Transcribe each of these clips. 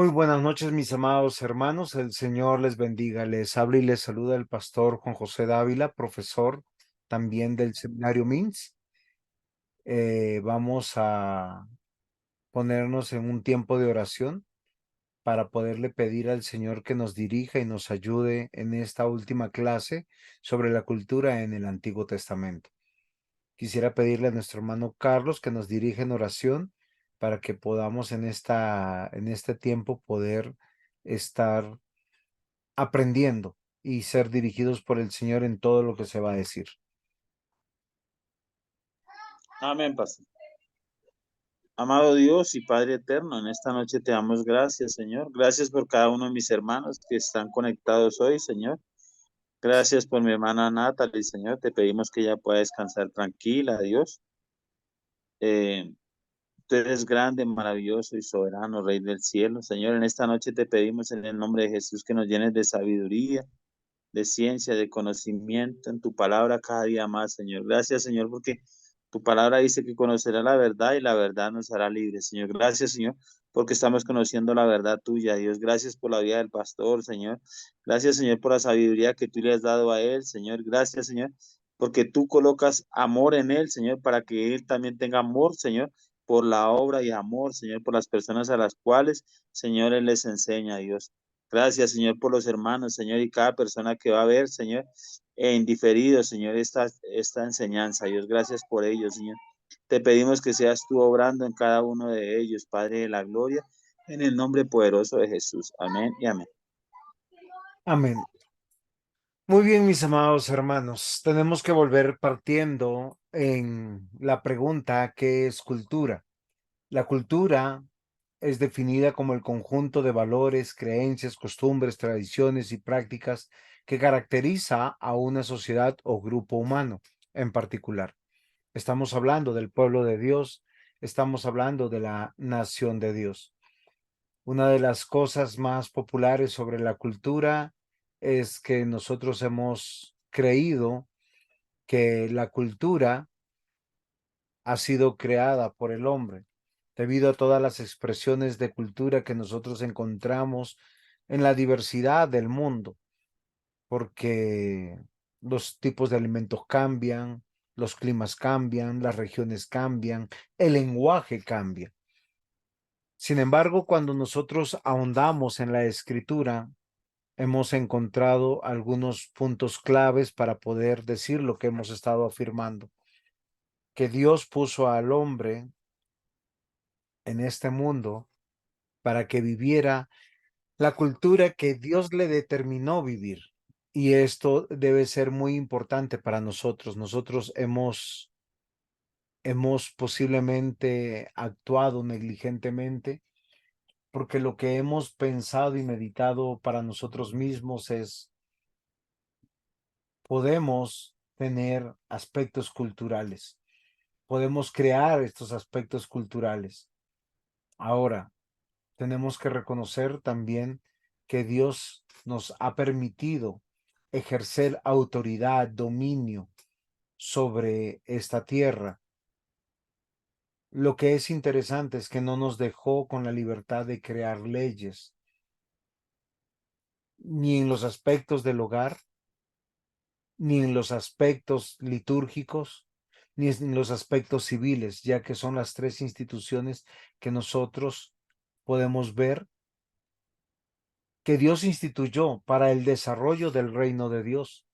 Muy buenas noches, mis amados hermanos. El Señor les bendiga. Les habla y les saluda el pastor Juan José Dávila, profesor también del seminario MINS. Vamos a ponernos en un tiempo de oración para poderle pedir al Señor que nos dirija y nos ayude en esta última clase sobre la cultura en el Antiguo Testamento. Quisiera pedirle a nuestro hermano Carlos que nos dirija en oración para que podamos en este tiempo poder estar aprendiendo y ser dirigidos por el Señor en todo lo que se va a decir. Amén, pastor. Amado Dios y Padre eterno, en esta noche te damos gracias, Señor. Gracias por cada uno de mis hermanos que están conectados hoy, Señor. Gracias por mi hermana Natalie, Señor. Te pedimos que ella pueda descansar tranquila, Dios. Tú eres grande, maravilloso y soberano, Rey del cielo. Señor, en esta noche te pedimos en el nombre de Jesús que nos llenes de sabiduría, de ciencia, de conocimiento en tu palabra cada día más, Señor. Gracias, Señor, porque tu palabra dice que conocerá la verdad y la verdad nos hará libres, Señor. Gracias, Señor, porque estamos conociendo la verdad tuya, Dios. Gracias por la vida del pastor, Señor. Gracias, Señor, por la sabiduría que tú le has dado a él, Señor. Gracias, Señor, porque tú colocas amor en él, Señor, para que él también tenga amor, Señor, por la obra y amor, Señor, por las personas a las cuales, Señor, él les enseña, Dios. Gracias, Señor, por los hermanos, Señor, y cada persona que va a ver, Señor, en diferido, Señor, esta enseñanza. Dios, gracias por ellos, Señor. Te pedimos que seas tú obrando en cada uno de ellos, Padre de la gloria, en el nombre poderoso de Jesús. Amén y amén. Amén. Muy bien, mis amados hermanos, tenemos que volver partiendo en la pregunta: ¿qué es cultura? La cultura es definida como el conjunto de valores, creencias, costumbres, tradiciones y prácticas que caracteriza a una sociedad o grupo humano en particular. Estamos hablando del pueblo de Dios, estamos hablando de la nación de Dios. Una de las cosas más populares sobre la cultura es que nosotros hemos creído que la cultura ha sido creada por el hombre, debido a todas las expresiones de cultura que nosotros encontramos en la diversidad del mundo, porque los tipos de alimentos cambian, los climas cambian, las regiones cambian, el lenguaje cambia. Sin embargo, cuando nosotros ahondamos en la escritura, hemos encontrado algunos puntos claves para poder decir lo que hemos estado afirmando: que Dios puso al hombre en este mundo para que viviera la cultura que Dios le determinó vivir. Y esto debe ser muy importante para nosotros. Nosotros hemos posiblemente actuado negligentemente porque lo que hemos pensado y meditado para nosotros mismos es: podemos tener aspectos culturales, podemos crear estos aspectos culturales. Ahora, tenemos que reconocer también que Dios nos ha permitido ejercer autoridad, dominio sobre esta tierra. Lo que es interesante es que no nos dejó con la libertad de crear leyes, ni en los aspectos del hogar, ni en los aspectos litúrgicos, ni en los aspectos civiles, ya que son las tres instituciones que nosotros podemos ver que Dios instituyó para el desarrollo del reino de Dios.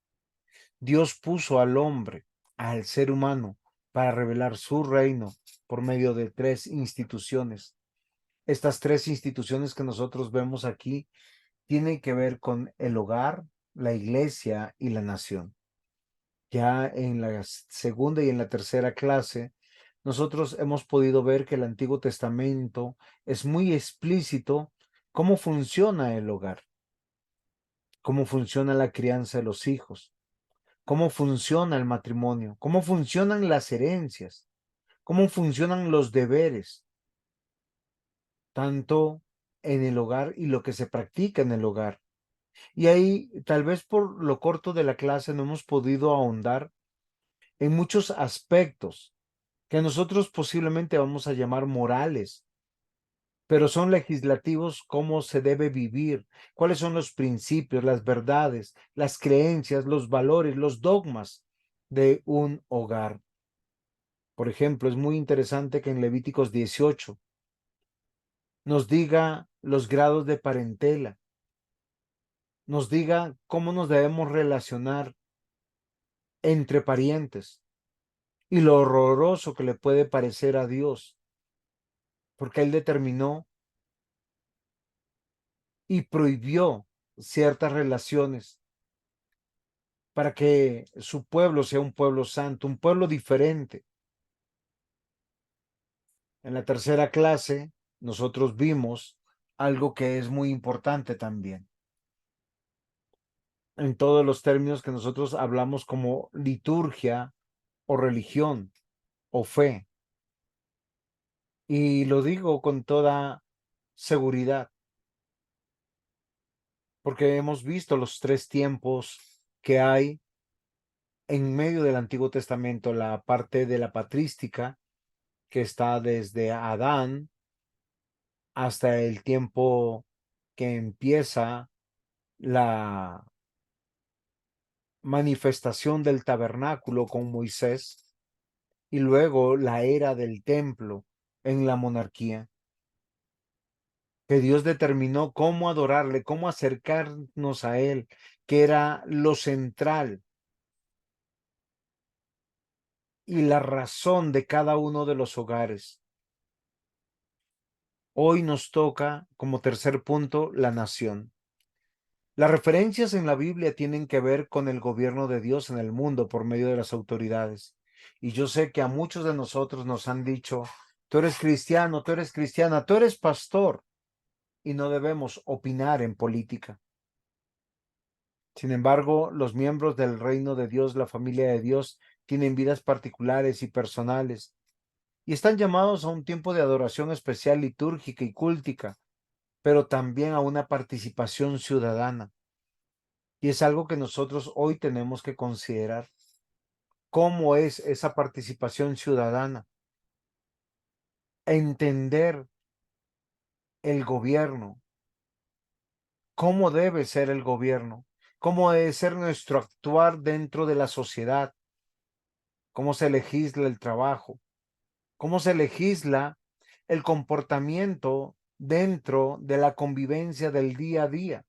Dios puso al hombre, al ser humano, para revelar su reino por medio de tres instituciones. Estas tres instituciones que nosotros vemos aquí tienen que ver con el hogar, la iglesia y la nación. Ya en la segunda y en la tercera clase, nosotros hemos podido ver que el Antiguo Testamento es muy explícito cómo funciona el hogar, cómo funciona la crianza de los hijos, cómo funciona el matrimonio, cómo funcionan las herencias, cómo funcionan los deberes, tanto en el hogar y lo que se practica en el hogar. Y ahí, tal vez por lo corto de la clase, no hemos podido ahondar en muchos aspectos que nosotros posiblemente vamos a llamar morales, pero son legislativos cómo se debe vivir, cuáles son los principios, las verdades, las creencias, los valores, los dogmas de un hogar. Por ejemplo, es muy interesante que en Levíticos 18 nos diga los grados de parentela, nos diga cómo nos debemos relacionar entre parientes y lo horroroso que le puede parecer a Dios, porque Él determinó y prohibió ciertas relaciones para que su pueblo sea un pueblo santo, un pueblo diferente. En la tercera clase, nosotros vimos algo que es muy importante también, en todos los términos que nosotros hablamos como liturgia o religión o fe. Y lo digo con toda seguridad, porque hemos visto los tres tiempos que hay en medio del Antiguo Testamento, la parte de la patrística, que está desde Adán hasta el tiempo que empieza la manifestación del tabernáculo con Moisés y luego la era del templo en la monarquía, que Dios determinó cómo adorarle, cómo acercarnos a Él, que era lo central y la razón de cada uno de los hogares. Hoy nos toca, como tercer punto, la nación. Las referencias en la Biblia tienen que ver con el gobierno de Dios en el mundo por medio de las autoridades. Y yo sé que a muchos de nosotros nos han dicho, tú eres cristiano, tú eres cristiana, tú eres pastor, y no debemos opinar en política. Sin embargo, los miembros del reino de Dios, la familia de Dios, tienen vidas particulares y personales y están llamados a un tiempo de adoración especial, litúrgica y cúltica, pero también a una participación ciudadana. Y es algo que nosotros hoy tenemos que considerar. ¿Cómo es esa participación ciudadana? Entender el gobierno, cómo debe ser el gobierno, cómo debe ser nuestro actuar dentro de la sociedad, cómo se legisla el trabajo, cómo se legisla el comportamiento dentro de la convivencia del día a día.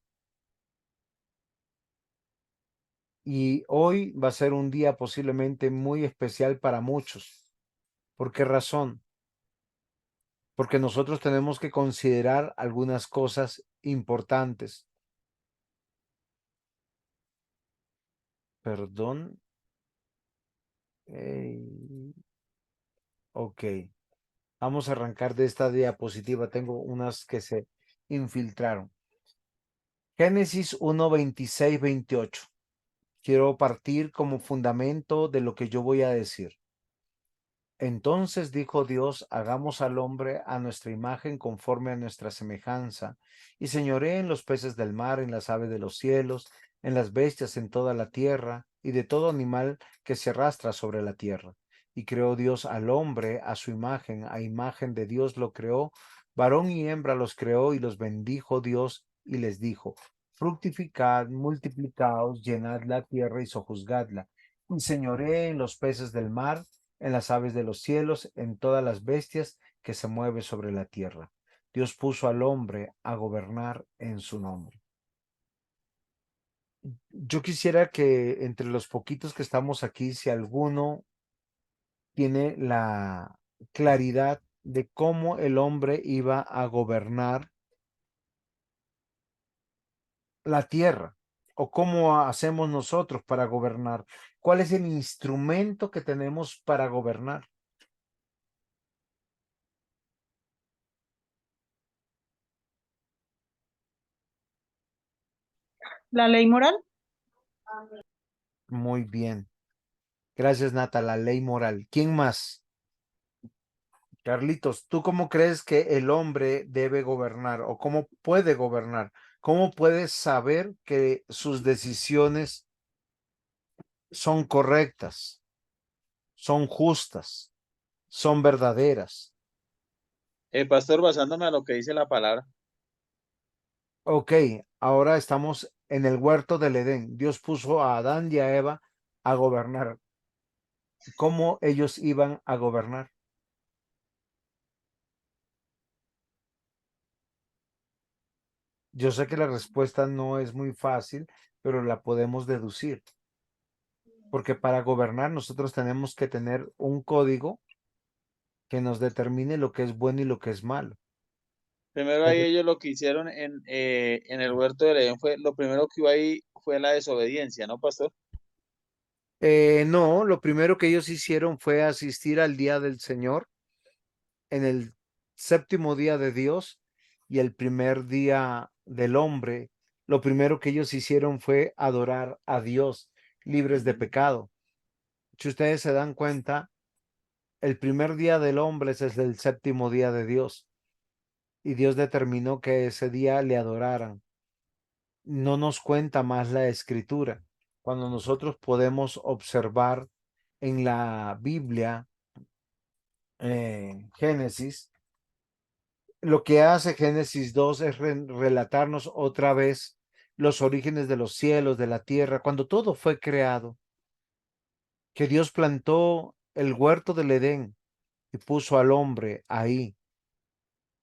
Y hoy va a ser un día posiblemente muy especial para muchos. ¿Por qué razón? Porque nosotros tenemos que considerar algunas cosas importantes. Perdón. Ok. Vamos a arrancar de esta diapositiva. Tengo unas que se infiltraron. Génesis 1, 26, 28. Quiero partir como fundamento de lo que yo voy a decir. Entonces dijo Dios, hagamos al hombre a nuestra imagen conforme a nuestra semejanza, y señoree en los peces del mar, en las aves de los cielos, en las bestias en toda la tierra, y de todo animal que se arrastra sobre la tierra. Y creó Dios al hombre a su imagen, a imagen de Dios lo creó, varón y hembra los creó, y los bendijo Dios, y les dijo, fructificad, multiplicaos, llenad la tierra y sojuzgadla, y señoree en los peces del mar, en las aves de los cielos, en todas las bestias que se mueven sobre la tierra. Dios puso al hombre a gobernar en su nombre. Yo quisiera que entre los poquitos que estamos aquí, si alguno tiene la claridad de cómo el hombre iba a gobernar la tierra o cómo hacemos nosotros para gobernar. ¿Cuál es el instrumento que tenemos para gobernar? La ley moral. Muy bien. Gracias, Nata. La ley moral. ¿Quién más? Carlitos, ¿tú cómo crees que el hombre debe gobernar o cómo puede gobernar? ¿Cómo puede saber que sus decisiones son correctas, son justas, son verdaderas? Pastor, basándome a lo que dice la palabra, Ok, ahora estamos en el huerto del Edén. Dios puso a Adán y a Eva a gobernar. ¿Cómo ellos iban a gobernar? Yo sé que la respuesta no es muy fácil, pero la podemos deducir, porque para gobernar nosotros tenemos que tener un código que nos determine lo que es bueno y lo que es malo. primero ahí ellos lo que hicieron en el huerto de Edén fue, lo primero que hubo ahí fue la desobediencia, ¿no, pastor? No, lo primero que ellos hicieron fue asistir al día del Señor en el séptimo día de Dios y el primer día del hombre. Lo primero que ellos hicieron fue adorar a Dios, libres de pecado. Si ustedes se dan cuenta, el primer día del hombre es el séptimo día de Dios y Dios determinó que ese día le adoraran. No nos cuenta más la escritura. Cuando nosotros podemos observar en la Biblia, Génesis, lo que hace Génesis 2 es relatarnos otra vez los orígenes de los cielos, de la tierra, cuando todo fue creado, que Dios plantó el huerto del Edén y puso al hombre ahí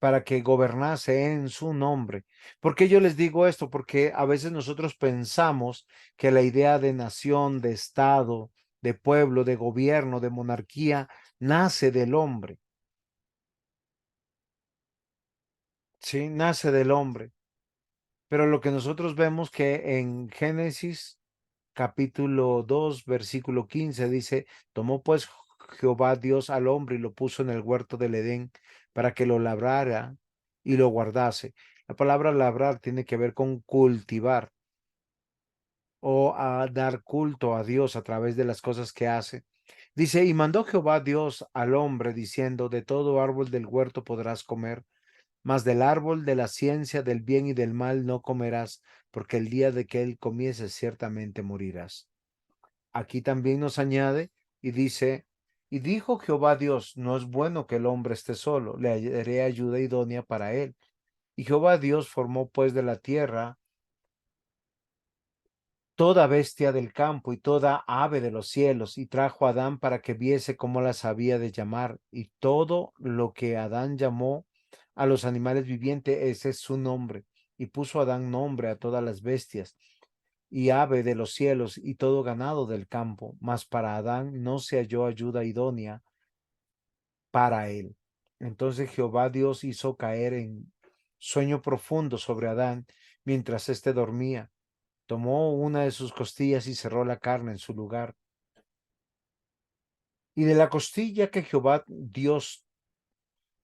para que gobernase en su nombre. ¿Por qué yo les digo esto? Porque a veces nosotros pensamos que la idea de nación, de Estado, de pueblo, de gobierno, de monarquía, nace del hombre. Sí, nace del hombre. Pero lo que nosotros vemos que en Génesis capítulo 2 versículo 15 dice, tomó pues Jehová Dios al hombre y lo puso en el huerto del Edén para que lo labrara y lo guardase. La palabra labrar tiene que ver con cultivar o a dar culto a Dios a través de las cosas que hace. Dice, y mandó Jehová Dios al hombre diciendo, de todo árbol del huerto podrás comer, mas del árbol de la ciencia del bien y del mal no comerás, porque el día de que él comieses ciertamente morirás. Aquí también nos añade y dice, y dijo Jehová Dios, no es bueno que el hombre esté solo, le daré ayuda idónea para él. Y Jehová Dios formó pues de la tierra toda bestia del campo y toda ave de los cielos, y trajo a Adán para que viese cómo las había de llamar, y todo lo que Adán llamó a los animales vivientes, ese es su nombre, y puso Adán nombre a todas las bestias y ave de los cielos y todo ganado del campo, mas para Adán no se halló ayuda idónea para él. Entonces Jehová Dios hizo caer en sueño profundo sobre Adán mientras éste dormía. Tomó una de sus costillas y cerró la carne en su lugar. Y de la costilla que Jehová Dios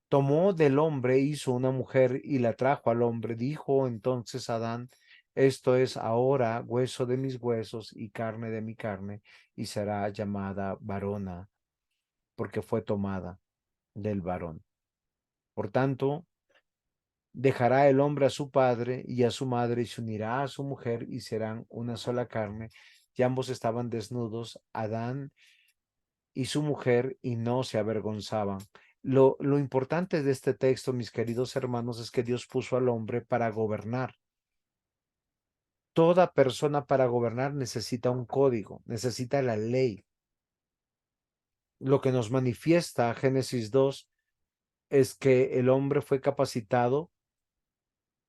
tomó del hombre, hizo una mujer y la trajo al hombre. Dijo entonces Adán, esto es ahora hueso de mis huesos y carne de mi carne, y será llamada varona, porque fue tomada del varón. Por tanto, dejará el hombre a su padre y a su madre y se unirá a su mujer y serán una sola carne. Y ambos estaban desnudos, Adán y su mujer, y no se avergonzaban. Lo importante de este texto, mis queridos hermanos, es que Dios puso al hombre para gobernar. Toda persona para gobernar necesita un código, necesita la ley. Lo que nos manifiesta Génesis 2 es que el hombre fue capacitado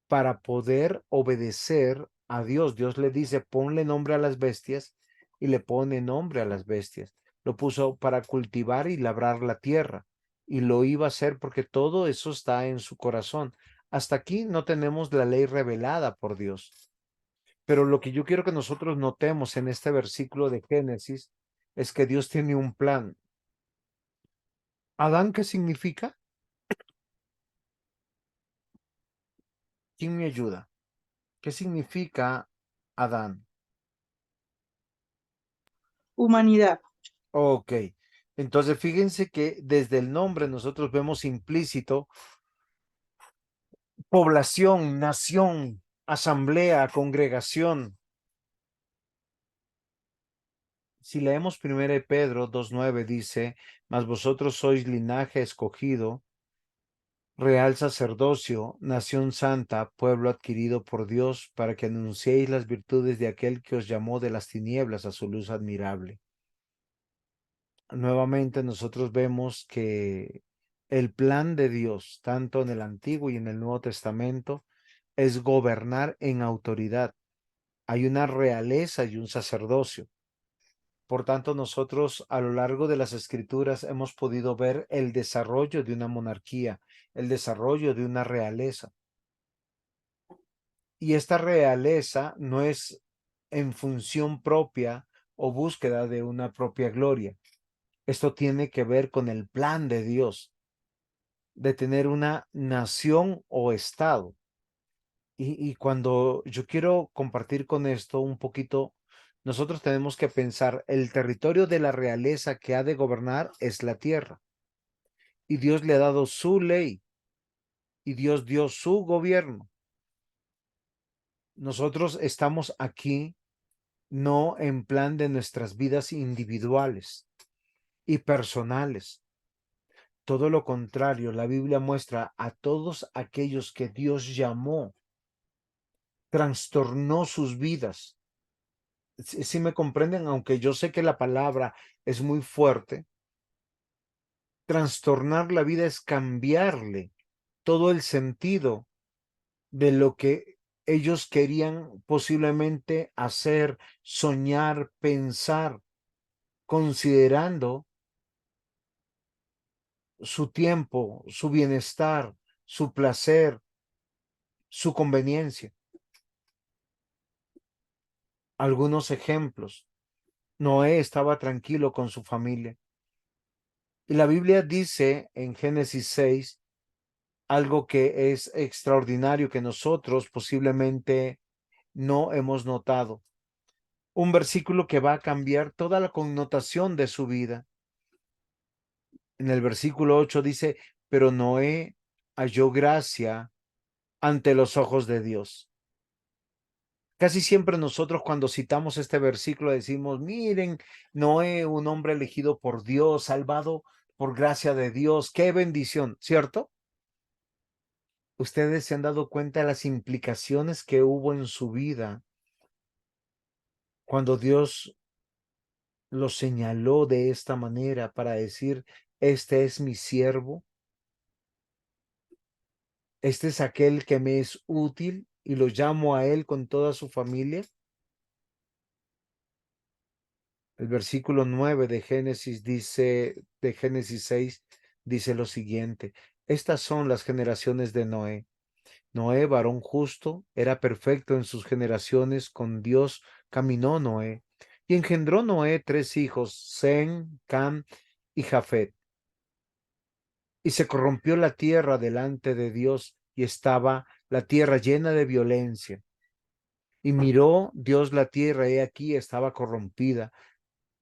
para poder obedecer a Dios. Dios le dice, ponle nombre a las bestias y le pone nombre a las bestias. Lo puso para cultivar y labrar la tierra y lo iba a hacer porque todo eso está en su corazón. Hasta aquí no tenemos la ley revelada por Dios. Pero lo que yo quiero que nosotros notemos en este versículo de Génesis es que Dios tiene un plan. ¿Adán qué significa? ¿Quién me ayuda? ¿Qué significa Adán? Humanidad. Ok, entonces fíjense que desde el nombre nosotros vemos implícito población, nación, asamblea, congregación. Si leemos 1 Pedro 2:9 dice, mas vosotros sois linaje escogido, real sacerdocio, nación santa, pueblo adquirido por Dios, para que anunciéis las virtudes de aquel que os llamó de las tinieblas a su luz admirable. Nuevamente nosotros vemos que el plan de Dios, tanto en el Antiguo y en el Nuevo Testamento, es gobernar en autoridad. Hay una realeza y un sacerdocio. Por tanto, nosotros a lo largo de las escrituras hemos podido ver el desarrollo de una monarquía, el desarrollo de una realeza. Y esta realeza no es en función propia o búsqueda de una propia gloria. Esto tiene que ver con el plan de Dios de tener una nación o estado. Y cuando yo quiero compartir con esto un poquito, nosotros tenemos que pensar, el territorio de la realeza que ha de gobernar es la tierra. Y Dios le ha dado su ley y Dios dio su gobierno. Nosotros estamos aquí no en plan de nuestras vidas individuales y personales. Todo lo contrario, la Biblia muestra a todos aquellos que Dios llamó, trastornó sus vidas. Si me comprenden, aunque yo sé que la palabra es muy fuerte, trastornar la vida es cambiarle todo el sentido de lo que ellos querían posiblemente hacer, soñar, pensar, considerando su tiempo, su bienestar, su placer, su conveniencia. Algunos ejemplos. Noé estaba tranquilo con su familia. Y la Biblia dice en Génesis 6 algo que es extraordinario que nosotros posiblemente no hemos notado. Un versículo que va a cambiar toda la connotación de su vida. En el versículo 8 dice, pero Noé halló gracia ante los ojos de Dios. Casi siempre nosotros cuando citamos este versículo decimos, miren, Noé, un hombre elegido por Dios, salvado por gracia de Dios, qué bendición, ¿cierto? Ustedes se han dado cuenta de las implicaciones que hubo en su vida cuando Dios lo señaló de esta manera para decir, este es mi siervo, este es aquel que me es útil y lo llamo a él con toda su familia. El versículo 9 de Génesis dice, de Génesis 6, dice lo siguiente, estas son las generaciones de Noé. Noé, varón justo, era perfecto en sus generaciones, con Dios caminó Noé. Y engendró Noé 3 hijos, Sem, Cam y Jafet. Y se corrompió la tierra delante de Dios, y estaba la tierra llena de violencia. Y miró Dios la tierra, y aquí estaba corrompida,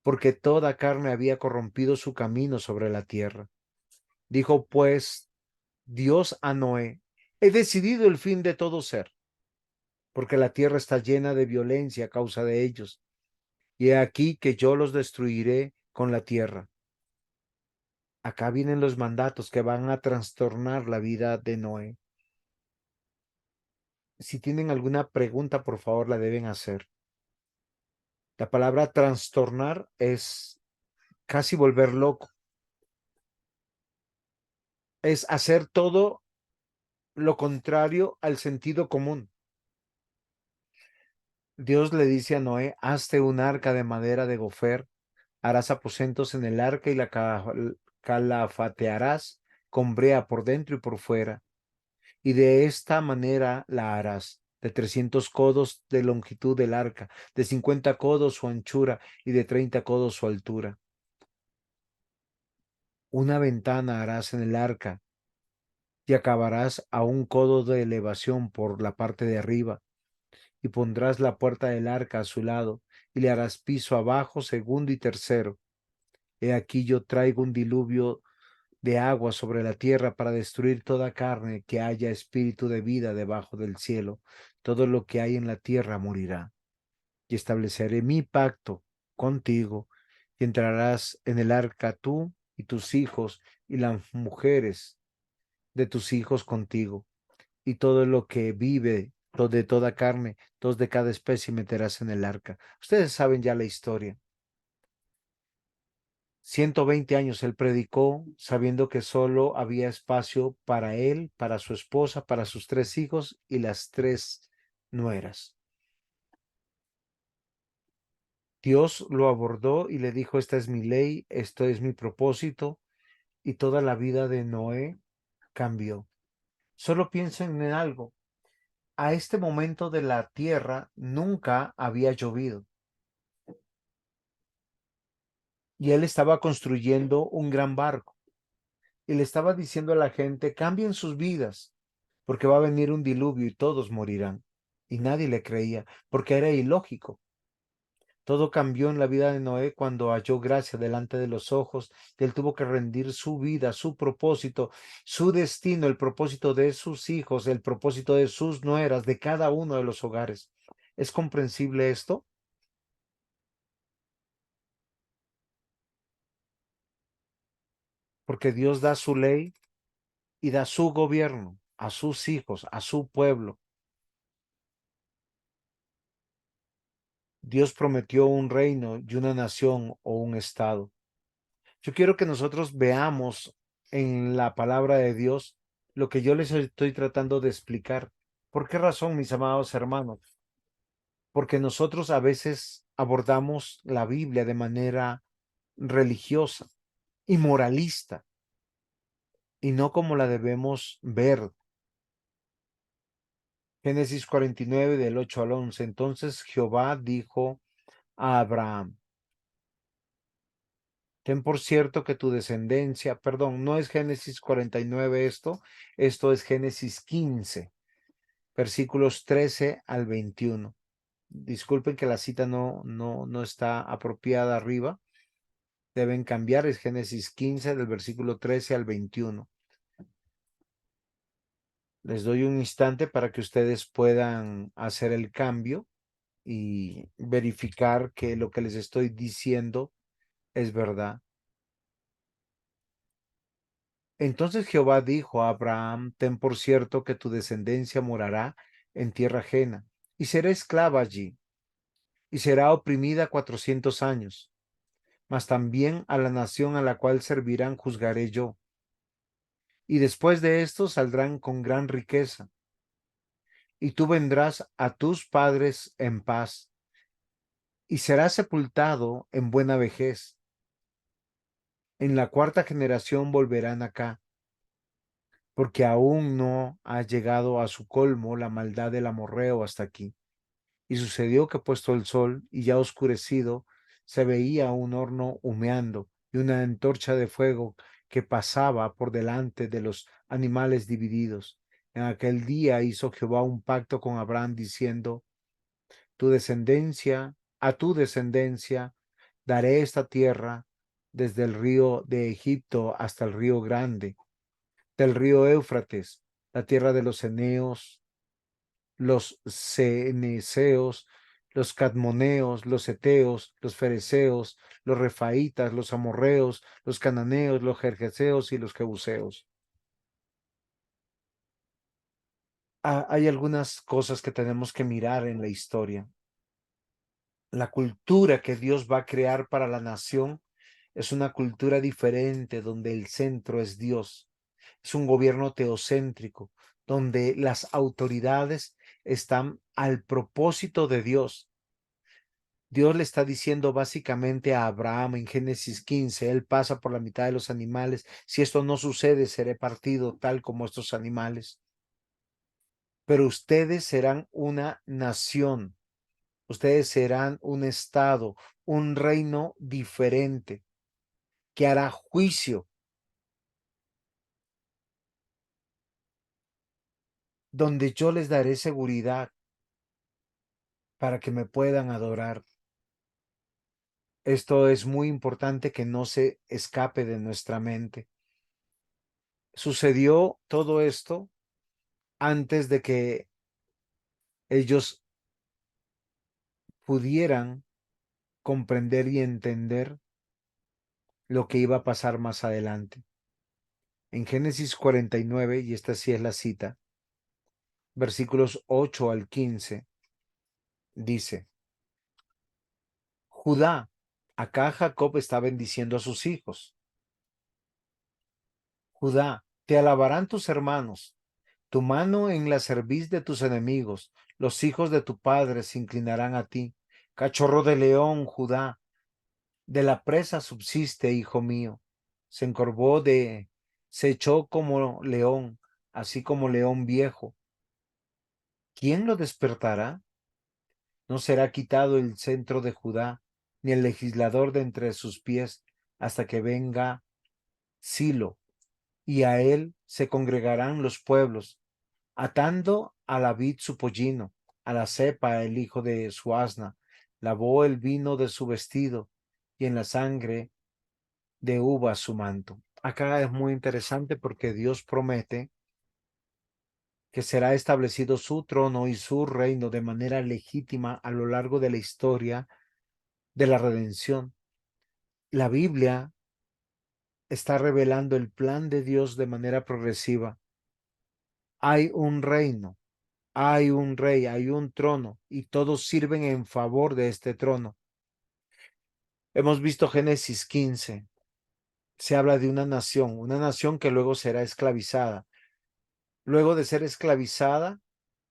porque toda carne había corrompido su camino sobre la tierra. Dijo pues Dios a Noé, he decidido el fin de todo ser, porque la tierra está llena de violencia a causa de ellos, y he aquí que yo los destruiré con la tierra. Acá vienen los mandatos que van a trastornar la vida de Noé. Si tienen alguna pregunta, por favor, la deben hacer. La palabra trastornar es casi volver loco. Es hacer todo lo contrario al sentido común. Dios le dice a Noé, hazte un arca de madera de gofer, harás aposentos en el arca y la calafatearás con brea por dentro y por fuera. Y de esta manera la harás, de 300 codos de longitud del arca, de 50 codos su anchura y de 30 codos su altura. Una ventana harás en el arca y acabarás a 1 codo de elevación por la parte de arriba, y pondrás la puerta del arca a su lado, y le harás piso abajo, segundo y tercero. He aquí yo traigo un diluvio de agua sobre la tierra para destruir toda carne que haya espíritu de vida debajo del cielo. Todo lo que hay en la tierra morirá. Y estableceré mi pacto contigo, y entrarás en el arca tú y tus hijos y las mujeres de tus hijos contigo, y todo lo que vive, de toda carne, dos de cada especie meterás en el arca. Ustedes saben ya la historia. 120 años él predicó, sabiendo que solo había espacio para él, para su esposa, para sus 3 hijos y las 3 nueras. Dios lo abordó y le dijo, esta es mi ley, esto es mi propósito, y toda la vida de Noé cambió. Solo piensen en algo. A este momento de la tierra nunca había llovido y él estaba construyendo un gran barco y le estaba diciendo a la gente, cambien sus vidas porque va a venir un diluvio y todos morirán. Y nadie le creía porque era ilógico. Todo cambió en la vida de Noé cuando halló gracia delante de los ojos y él tuvo que rendir su vida, su propósito, su destino, el propósito de sus hijos, el propósito de sus nueras, de cada uno de los hogares. ¿Es comprensible esto? Porque Dios da su ley y da su gobierno a sus hijos, a su pueblo. Dios prometió un reino y una nación o un estado. Yo quiero que nosotros veamos en la palabra de Dios lo que yo les estoy tratando de explicar. ¿Por qué razón, mis amados hermanos? Porque nosotros a veces abordamos la Biblia de manera religiosa y moralista y no como la debemos ver. Génesis 49 del 8 al 11. Entonces Jehová dijo a Abraham, ten por cierto que tu descendencia, perdón, no es Génesis 49 esto es Génesis 15, versículos 13 al 21. Disculpen que la cita no está apropiada arriba. Deben cambiar, es Génesis 15 del versículo 13 al 21. Les doy un instante para que ustedes puedan hacer el cambio y verificar que lo que les estoy diciendo es verdad. Entonces Jehová dijo a Abraham, ten por cierto que tu descendencia morará en tierra ajena, y será esclava allí, y será oprimida 400 años, mas también a la nación a la cual servirán juzgaré yo. Y después de esto saldrán con gran riqueza, y tú vendrás a tus padres en paz, y serás sepultado en buena vejez. En la cuarta generación volverán acá, porque aún no ha llegado a su colmo la maldad del amorreo hasta aquí. Y sucedió que puesto el sol y ya oscurecido, se veía un horno humeando y una antorcha de fuego que pasaba por delante de los animales divididos. En aquel día hizo Jehová un pacto con Abraham diciendo, tu descendencia, a tu descendencia, daré esta tierra desde el río de Egipto hasta el río grande, del río Éufrates, la tierra de los eneos, los ceneseos, los cadmoneos, los eteos, los fereceos, los refaitas, los amorreos, los cananeos, los jerjeseos y los jebuseos. Hay algunas cosas que tenemos que mirar en la historia. La cultura que Dios va a crear para la nación es una cultura diferente donde el centro es Dios. Es un gobierno teocéntrico, donde las autoridades están al propósito de Dios. Dios le está diciendo básicamente a Abraham en Génesis 15, él pasa por la mitad de los animales. Si esto no sucede, seré partido tal como estos animales. Pero ustedes serán una nación, ustedes serán un estado, un reino diferente que hará juicio, donde yo les daré seguridad para que me puedan adorar. Esto es muy importante que no se escape de nuestra mente. Sucedió todo esto antes de que ellos pudieran comprender y entender lo que iba a pasar más adelante. En Génesis 49, y esta sí es la cita, versículos 8 al 15, dice, Judá, acá Jacob está bendiciendo a sus hijos. Judá, te alabarán tus hermanos, tu mano en la cerviz de tus enemigos, los hijos de tu padre se inclinarán a ti. Cachorro de león, Judá, de la presa subsiste, hijo mío. Se encorvó se echó como león, así como león viejo. ¿Quién lo despertará? No será quitado el centro de Judá, ni el legislador de entre sus pies, hasta que venga Silo, y a él se congregarán los pueblos, atando a la vid su pollino, a la cepa el hijo de su asna, lavó el vino de su vestido, y en la sangre de uva su manto. Acá es muy interesante porque Dios promete que será establecido su trono y su reino de manera legítima a lo largo de la historia de la redención. La Biblia está revelando el plan de Dios de manera progresiva. Hay un reino, hay un rey, hay un trono y todos sirven en favor de este trono. Hemos visto Génesis 15. Se habla de una nación que luego será esclavizada. Luego de ser esclavizada,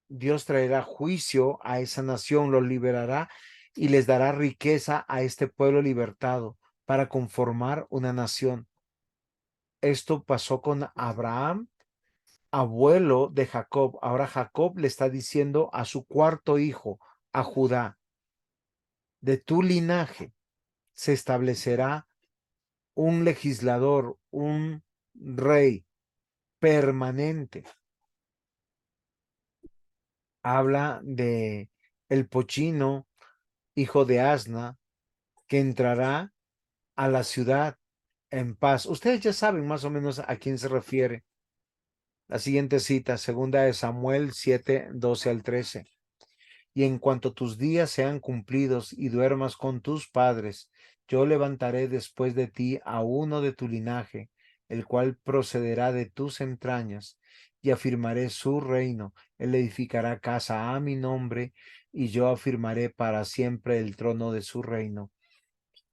Dios traerá juicio a esa nación, los liberará y les dará riqueza a este pueblo libertado para conformar una nación. Esto pasó con Abraham, abuelo de Jacob. Ahora Jacob le está diciendo a su cuarto hijo, a Judá, de tu linaje se establecerá un legislador, un rey permanente. Habla de el pochino, hijo de Asna, que entrará a la ciudad en paz. Ustedes ya saben más o menos a quién se refiere. La siguiente cita, segunda de Samuel 7, 12 al 13. Y en cuanto tus días sean cumplidos y duermas con tus padres, yo levantaré después de ti a uno de tu linaje, el cual procederá de tus entrañas, y afirmaré su reino. Él edificará casa a mi nombre, y yo afirmaré para siempre el trono de su reino.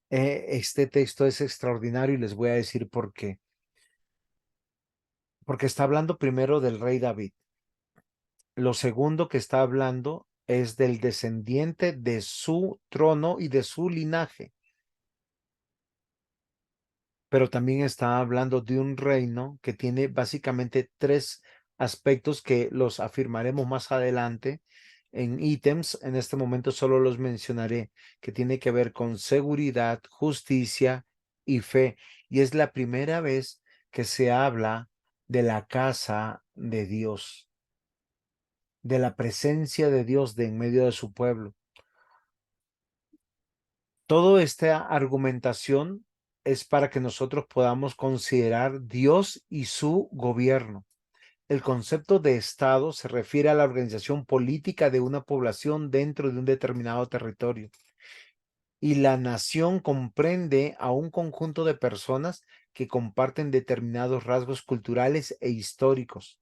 Este texto es extraordinario y les voy a decir por qué. Porque está hablando primero del rey David. Lo segundo que está hablando es del descendiente de su trono y de su linaje. Pero también está hablando de un reino que tiene básicamente tres aspectos que los afirmaremos más adelante en ítems. En este momento solo los mencionaré, que tiene que ver con seguridad, justicia y fe. Y es la primera vez que se habla de la casa de Dios, de la presencia de Dios de en medio de su pueblo. Toda esta argumentación es para que nosotros podamos considerar Dios y su gobierno. El concepto de Estado se refiere a la organización política de una población dentro de un determinado territorio. Y la nación comprende a un conjunto de personas que comparten determinados rasgos culturales e históricos.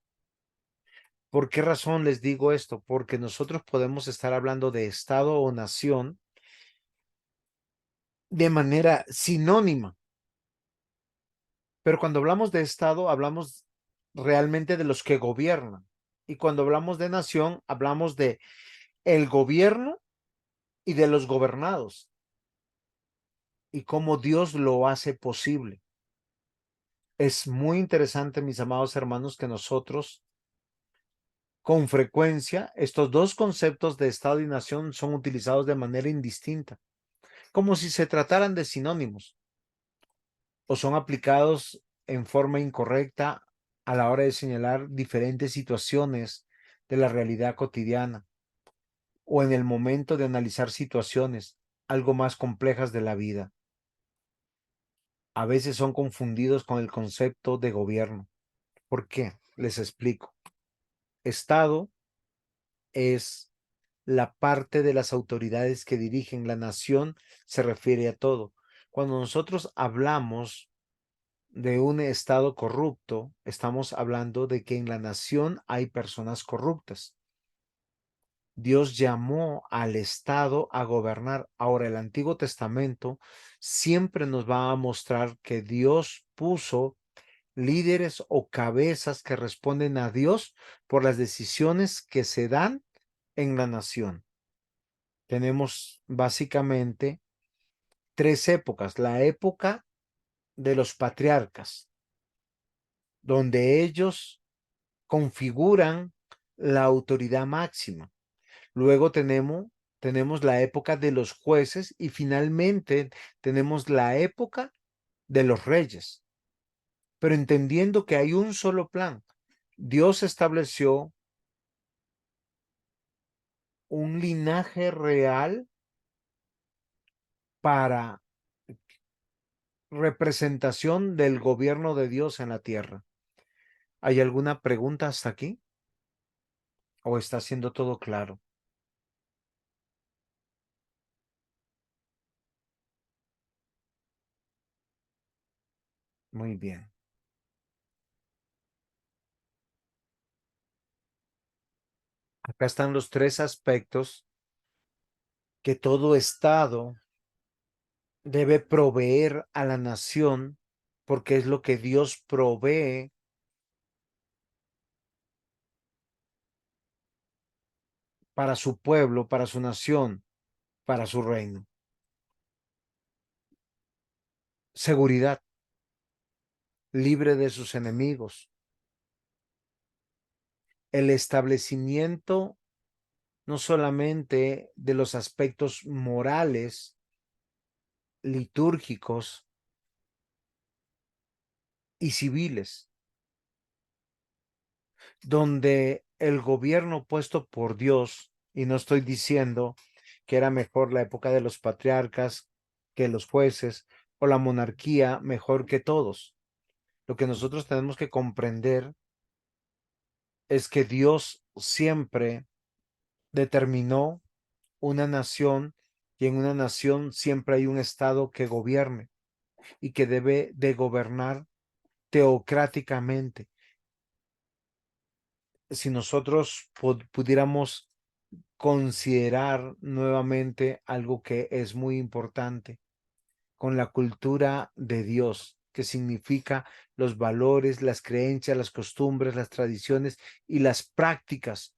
¿Por qué razón les digo esto? Porque nosotros podemos estar hablando de Estado o nación de manera sinónima. Pero cuando hablamos de Estado, hablamos realmente de los que gobiernan. Y cuando hablamos de nación, hablamos de el gobierno y de los gobernados y cómo Dios lo hace posible. Es muy interesante, mis amados hermanos, que nosotros, con frecuencia, estos dos conceptos de Estado y nación son utilizados de manera indistinta, como si se trataran de sinónimos, o son aplicados en forma incorrecta a la hora de señalar diferentes situaciones de la realidad cotidiana o en el momento de analizar situaciones algo más complejas de la vida. A veces son confundidos con el concepto de gobierno. ¿Por qué? Les explico. Estado es la parte de las autoridades que dirigen la nación, se refiere a todo. Cuando nosotros hablamos de un estado corrupto, estamos hablando de que en la nación hay personas corruptas. Dios llamó al Estado a gobernar. Ahora, el Antiguo Testamento siempre nos va a mostrar que Dios puso líderes o cabezas que responden a Dios por las decisiones que se dan en la nación. Tenemos básicamente tres épocas. La época de los patriarcas, donde ellos configuran la autoridad máxima. Luego tenemos la época de los jueces y finalmente tenemos la época de los reyes. Pero entendiendo que hay un solo plan, Dios estableció un linaje real para representación del gobierno de Dios en la tierra. ¿Hay alguna pregunta hasta aquí? ¿O está siendo todo claro? Muy bien. Acá están los tres aspectos que todo Estado debe proveer a la nación, porque es lo que Dios provee para su pueblo, para su nación, para su reino. Seguridad, libre de sus enemigos. El establecimiento no solamente de los aspectos morales, litúrgicos y civiles, donde el gobierno puesto por Dios, y no estoy diciendo que era mejor la época de los patriarcas que los jueces o la monarquía mejor que todos. Lo que nosotros tenemos que comprender es que Dios siempre determinó una nación y en una nación siempre hay un estado que gobierne y que debe de gobernar teocráticamente. Si nosotros pudiéramos considerar nuevamente algo que es muy importante con la cultura de Dios, que significa los valores, las creencias, las costumbres, las tradiciones y las prácticas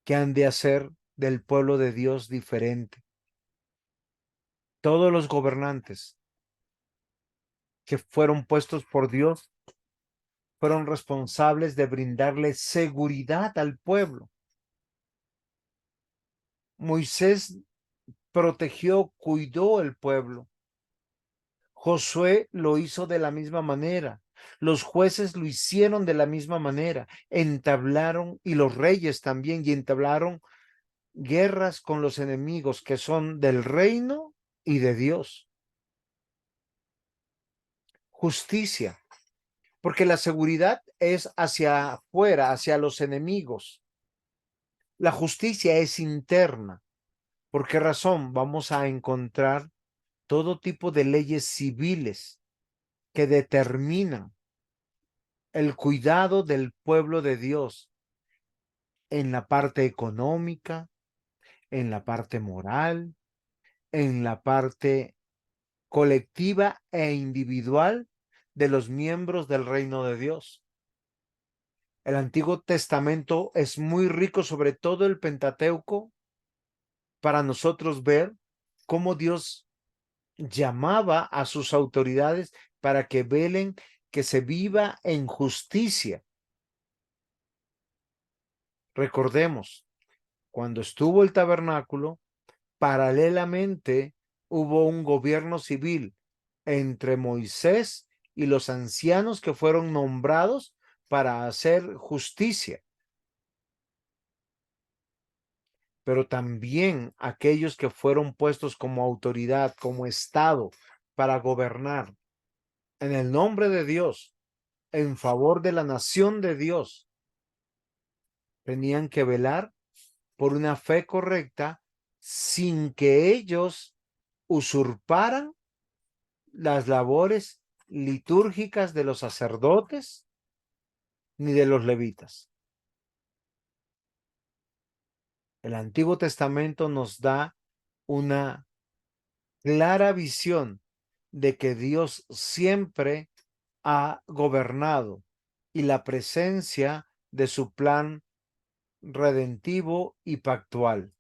que han de hacer del pueblo de Dios diferente. Todos los gobernantes que fueron puestos por Dios fueron responsables de brindarle seguridad al pueblo. Moisés protegió, cuidó el pueblo. Josué lo hizo de la misma manera. Los jueces lo hicieron de la misma manera. Entablaron, y los reyes también, y entablaron guerras con los enemigos que son del reino y de Dios. Justicia, porque la seguridad es hacia afuera, hacia los enemigos. La justicia es interna. ¿Por qué razón? Vamos a encontrar todo tipo de leyes civiles que determinan el cuidado del pueblo de Dios en la parte económica, en la parte moral, en la parte colectiva e individual de los miembros del reino de Dios. El Antiguo Testamento es muy rico, sobre todo el Pentateuco, para nosotros ver cómo Dios llamaba a sus autoridades para que velen que se viva en justicia. Recordemos, cuando estuvo el tabernáculo, paralelamente hubo un gobierno civil entre Moisés y los ancianos que fueron nombrados para hacer justicia, pero también aquellos que fueron puestos como autoridad, como Estado, para gobernar en el nombre de Dios, en favor de la nación de Dios, tenían que velar por una fe correcta sin que ellos usurparan las labores litúrgicas de los sacerdotes ni de los levitas. El Antiguo Testamento nos da una clara visión de que Dios siempre ha gobernado y la presencia de su plan redentivo y pactual.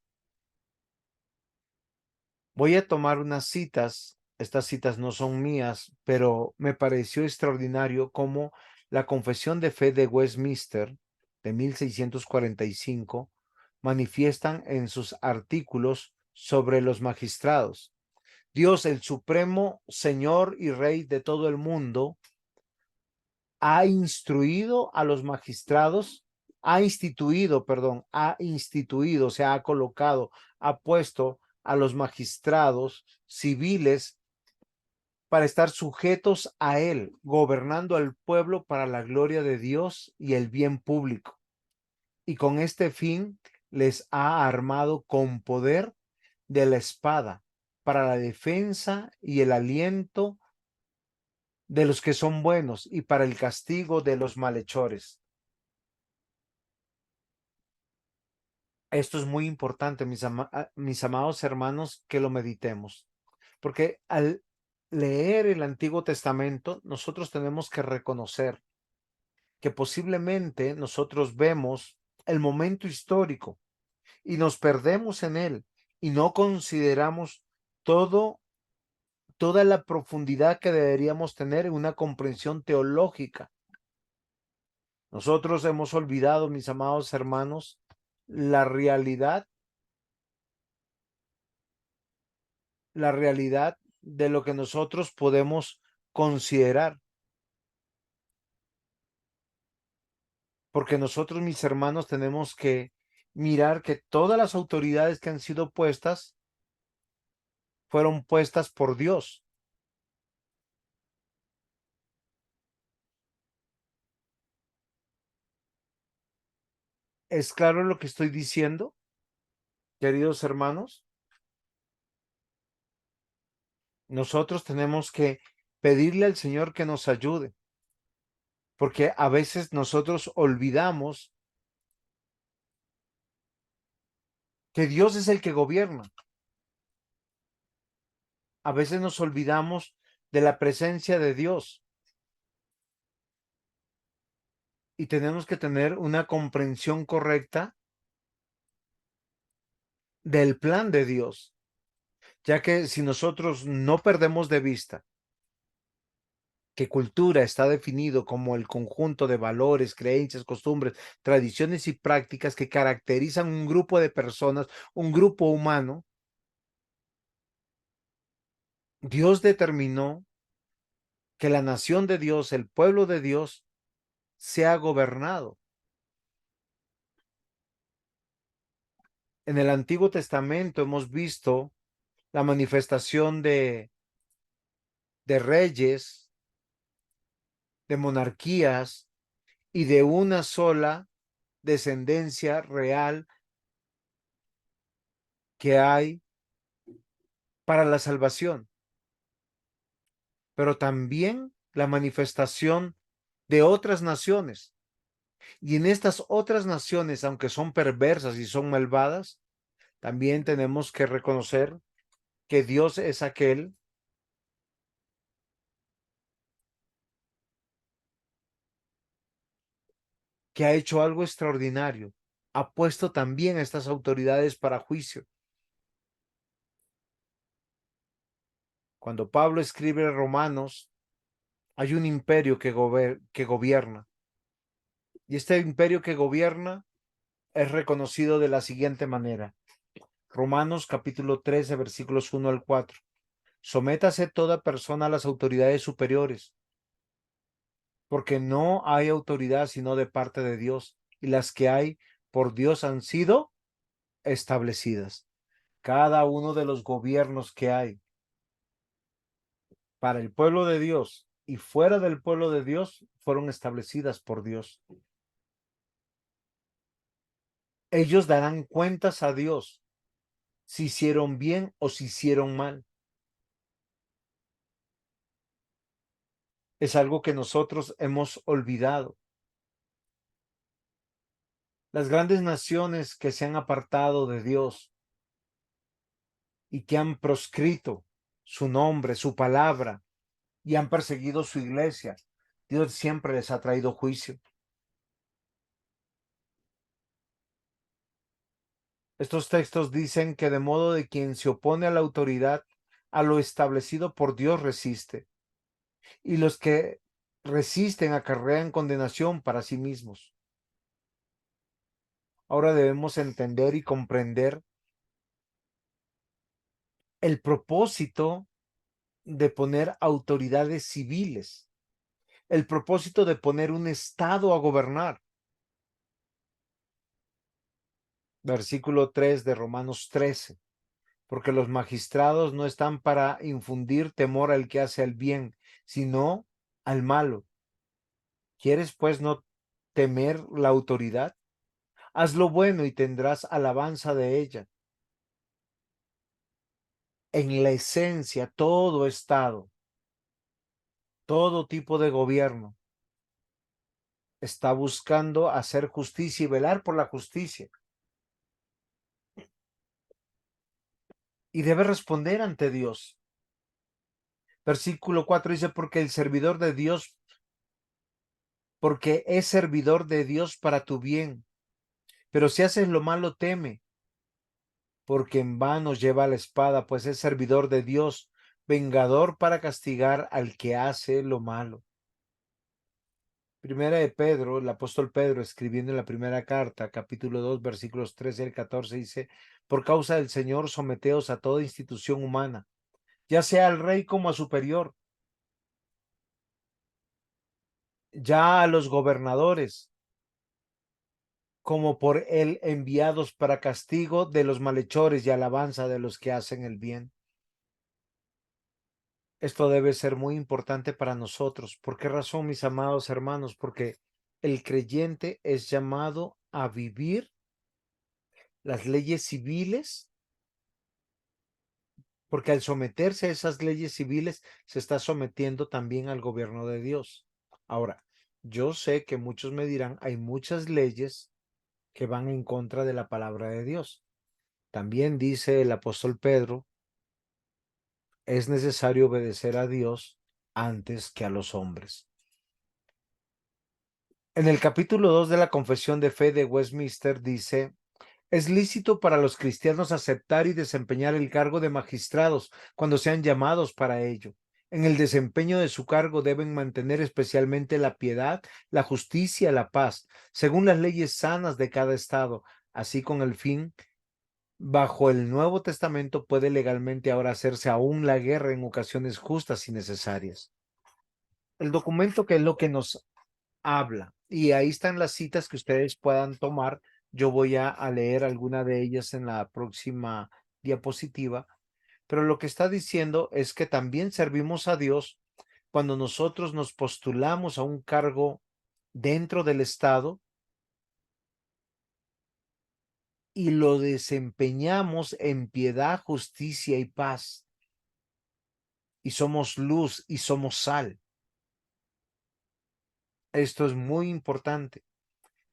Voy a tomar unas citas, estas citas no son mías, pero me pareció extraordinario cómo la Confesión de Fe de Westminster de 1645 manifiestan en sus artículos sobre los magistrados. Dios, el supremo Señor y Rey de todo el mundo, ha instruido a los magistrados, ha instituido, o sea, ha colocado, ha puesto a los magistrados civiles para estar sujetos a él, gobernando al pueblo para la gloria de Dios y el bien público. Y con este fin les ha armado con poder de la espada para la defensa y el aliento de los que son buenos y para el castigo de los malhechores. Esto es muy importante, mis amados hermanos, que lo meditemos, porque al leer el Antiguo Testamento, nosotros tenemos que reconocer que posiblemente nosotros vemos el momento histórico y nos perdemos en él y no consideramos toda la profundidad que deberíamos tener en una comprensión teológica. Nosotros hemos olvidado, mis amados hermanos, la realidad de lo que nosotros podemos considerar. Porque nosotros, mis hermanos, tenemos que mirar que todas las autoridades que han sido puestas fueron puestas por Dios. ¿Es claro lo que estoy diciendo, queridos hermanos? Nosotros tenemos que pedirle al Señor que nos ayude, porque a veces nosotros olvidamos que Dios es el que gobierna. A veces nos olvidamos de la presencia de Dios y tenemos que tener una comprensión correcta del plan de Dios, ya que si nosotros no perdemos de vista que cultura está definido como el conjunto de valores, creencias, costumbres, tradiciones y prácticas que caracterizan un grupo de personas, un grupo humano, Dios determinó que la nación de Dios, el pueblo de Dios, sea gobernado. En el Antiguo Testamento hemos visto la manifestación de reyes, de monarquías y de una sola descendencia real que hay para la salvación, pero también la manifestación de otras naciones. Y en estas otras naciones, aunque son perversas y son malvadas, también tenemos que reconocer que Dios es aquel que ha hecho algo extraordinario. Ha puesto también a estas autoridades para juicio. Cuando Pablo escribe Romanos, hay un imperio que gobierna. Y este imperio que gobierna es reconocido de la siguiente manera. Romanos capítulo 13, versículos 1 al 4. Sométase toda persona a las autoridades superiores, porque no hay autoridad sino de parte de Dios, y las que hay por Dios han sido establecidas. Cada uno de los gobiernos que hay para el pueblo de Dios y fuera del pueblo de Dios fueron establecidas por Dios. Ellos darán cuentas a Dios si hicieron bien o si hicieron mal. Es algo que nosotros hemos olvidado. Las grandes naciones que se han apartado de Dios y que han proscrito su nombre, su palabra, y han perseguido su iglesia, Dios siempre les ha traído juicio. Estos textos dicen que de modo de quien se opone a la autoridad, a lo establecido por Dios resiste, y los que resisten acarrean condenación para sí mismos. Ahora debemos entender y comprender el propósito de poner autoridades civiles, el propósito de poner un Estado a gobernar. Versículo 3 de Romanos 13. Porque los magistrados no están para infundir temor al que hace el bien, sino al malo. ¿Quieres pues no temer la autoridad? Haz lo bueno y tendrás alabanza de ella. En la esencia, todo estado, todo tipo de gobierno está buscando hacer justicia y velar por la justicia. Y debe responder ante Dios. Versículo 4 dice, porque el servidor de Dios, porque es servidor de Dios para tu bien. Pero si haces lo malo, teme, porque en vano lleva la espada, pues es servidor de Dios, vengador para castigar al que hace lo malo. Primera de Pedro, el apóstol Pedro, escribiendo en la primera carta, capítulo 2, versículos 13 al 14, dice, por causa del Señor, someteos a toda institución humana, ya sea al rey como a superior, ya a los gobernadores, como por él enviados para castigo de los malhechores y alabanza de los que hacen el bien. Esto debe ser muy importante para nosotros. ¿Por qué razón, mis amados hermanos? Porque el creyente es llamado a vivir las leyes civiles, porque al someterse a esas leyes civiles se está sometiendo también al gobierno de Dios. Ahora, yo sé que muchos me dirán, hay muchas leyes que van en contra de la palabra de Dios. También dice el apóstol Pedro, es necesario obedecer a Dios antes que a los hombres. En el capítulo 2 de la Confesión de Fe de Westminster dice, es lícito para los cristianos aceptar y desempeñar el cargo de magistrados cuando sean llamados para ello. En el desempeño de su cargo deben mantener especialmente la piedad, la justicia, la paz, según las leyes sanas de cada estado, así con el fin, bajo el Nuevo Testamento puede legalmente ahora hacerse aún la guerra en ocasiones justas y necesarias. El documento que es lo que nos habla. Y ahí están las citas que ustedes puedan tomar. Yo voy a leer alguna de ellas en la próxima diapositiva, pero lo que está diciendo es que también servimos a Dios cuando nosotros nos postulamos a un cargo dentro del Estado y lo desempeñamos en piedad, justicia y paz. Y somos luz y somos sal. Esto es muy importante,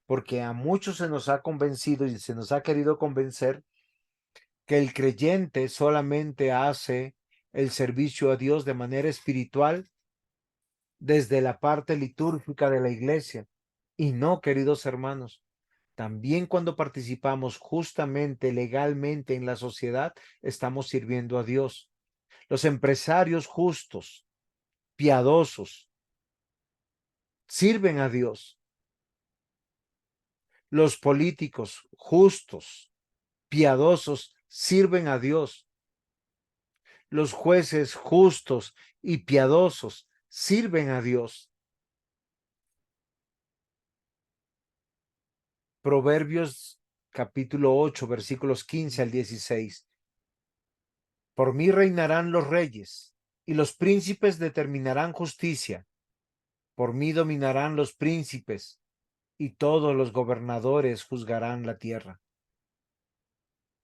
porque a muchos se nos ha convencido y se nos ha querido convencer que el creyente solamente hace el servicio a Dios de manera espiritual desde la parte litúrgica de la iglesia. Y no, queridos hermanos, también cuando participamos justamente, legalmente en la sociedad, estamos sirviendo a Dios. Los empresarios justos, piadosos, sirven a Dios. Los políticos justos, piadosos, sirven a Dios. Los jueces justos y piadosos sirven a Dios. Proverbios capítulo 8, versículos 15 al 16. Por mí reinarán los reyes y los príncipes determinarán justicia. Por mí dominarán los príncipes y todos los gobernadores juzgarán la tierra.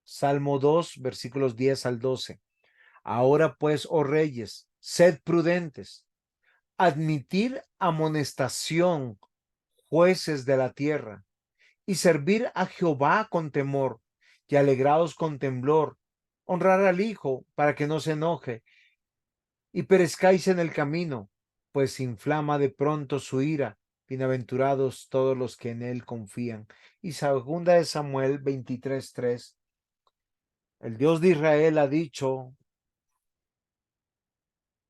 Salmo 2, versículos 10 al 12. Ahora pues, oh reyes, sed prudentes. admitir amonestación, jueces de la tierra, y servir a Jehová con temor, y alegrados con temblor, honrar al Hijo para que no se enoje, y perezcáis en el camino, pues inflama de pronto su ira. Bienaventurados todos los que en él confían. Y segunda de Samuel 23:3. El Dios de Israel ha dicho,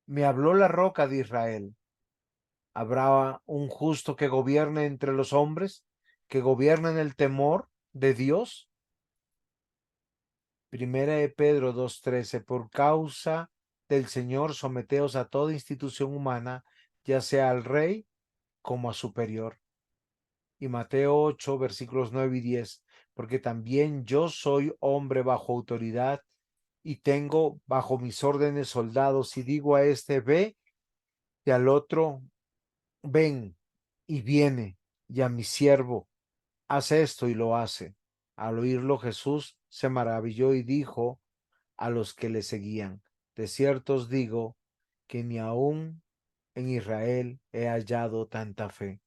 me habló la roca de Israel. ¿Habrá un justo que gobierne entre los hombres, que gobierne en el temor de Dios? Primera de Pedro 2:13. Por causa del Señor, someteos a toda institución humana, ya sea al rey como a superior. Y Mateo 8, versículos 9 y 10. Porque también yo soy hombre bajo autoridad y tengo bajo mis órdenes soldados, y digo a este ve, y al otro ven, y viene, y a mi siervo haz esto, y lo hace. Al oírlo Jesús se maravilló y dijo a los que le seguían, de cierto os digo que ni aún en Israel he hallado tanta fe.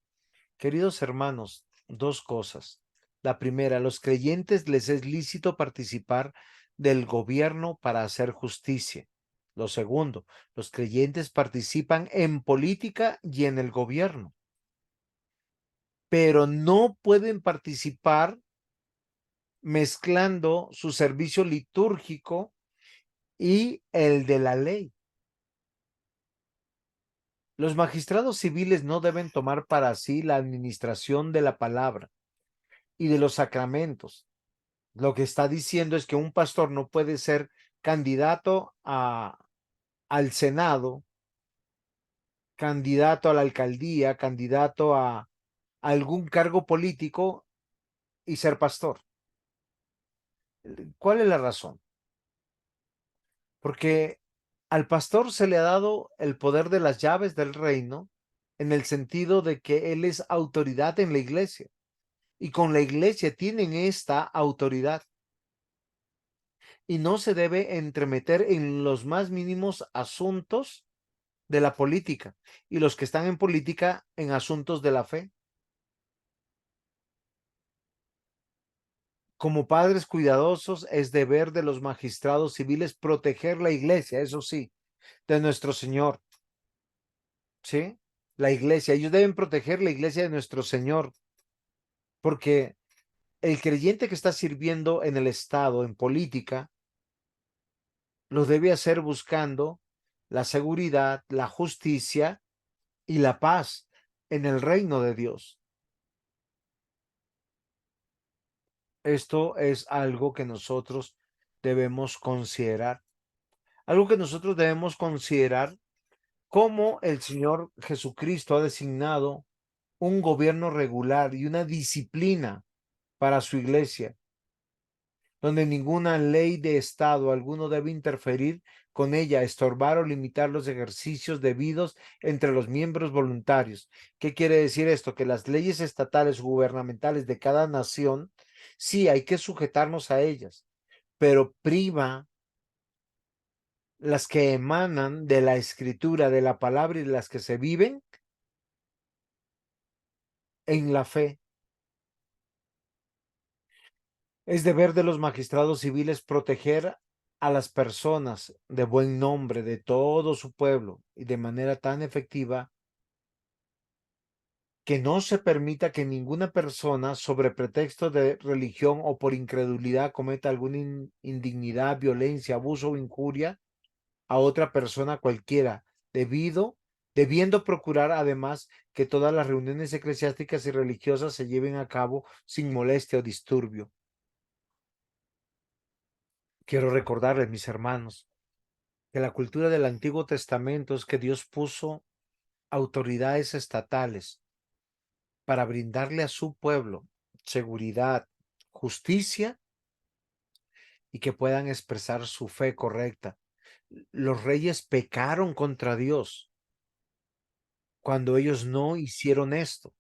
Queridos hermanos, dos cosas. La primera, a los creyentes les es lícito participar del gobierno para hacer justicia. Lo segundo, los creyentes participan en política y en el gobierno, pero no pueden participar mezclando su servicio litúrgico y el de la ley. Los magistrados civiles no deben tomar para sí la administración de la palabra y de los sacramentos. Lo que está diciendo es que un pastor no puede ser candidato al Senado, candidato a la alcaldía, candidato a algún cargo político y ser pastor. ¿Cuál es la razón? Porque al pastor se le ha dado el poder de las llaves del reino en el sentido de que él es autoridad en la iglesia y con la iglesia tienen esta autoridad y no se debe entremeter en los más mínimos asuntos de la política y los que están en política en asuntos de la fe. Como padres cuidadosos es deber de los magistrados civiles proteger la iglesia, eso sí, de nuestro Señor, ¿sí? La iglesia, ellos deben proteger la iglesia de nuestro Señor, porque el creyente que está sirviendo en el Estado, en política, lo debe hacer buscando la seguridad, la justicia y la paz en el reino de Dios. Esto es algo que nosotros debemos considerar, algo que nosotros debemos considerar cómo el Señor Jesucristo ha designado un gobierno regular y una disciplina para su iglesia, donde ninguna ley de Estado alguno debe interferir con ella, estorbar o limitar los ejercicios debidos entre los miembros voluntarios. ¿Qué quiere decir esto? Que las leyes estatales gubernamentales de cada nación, sí, hay que sujetarnos a ellas, pero priva las que emanan de la escritura, de la palabra y las que se viven en la fe. Es deber de los magistrados civiles proteger a las personas de buen nombre de todo su pueblo y de manera tan efectiva que no se permita que ninguna persona sobre pretexto de religión o por incredulidad cometa alguna indignidad, violencia, abuso o injuria a otra persona cualquiera, debiendo procurar además que todas las reuniones eclesiásticas y religiosas se lleven a cabo sin molestia o disturbio. Quiero recordarles, mis hermanos, que la cultura del Antiguo Testamento es que Dios puso autoridades estatales para brindarle a su pueblo seguridad, justicia y que puedan expresar su fe correcta. Los reyes pecaron contra Dios cuando ellos no hicieron esto.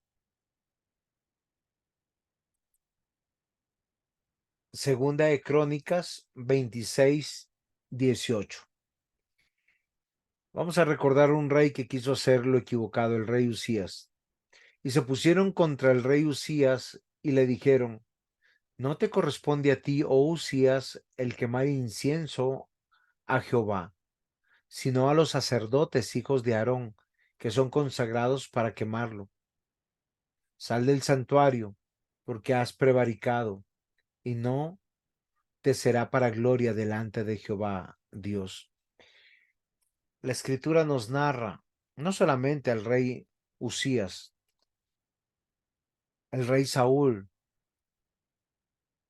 Segunda de Crónicas 26:18. Vamos a recordar un rey que quiso hacer lo equivocado, el rey Usías. Y se pusieron contra el rey Usías y le dijeron, no te corresponde a ti, oh Usías, el quemar incienso a Jehová, sino a los sacerdotes, hijos de Aarón, que son consagrados para quemarlo. Sal del santuario, porque has prevaricado, y no te será para gloria delante de Jehová Dios. La escritura nos narra no solamente al rey Usías, el rey Saúl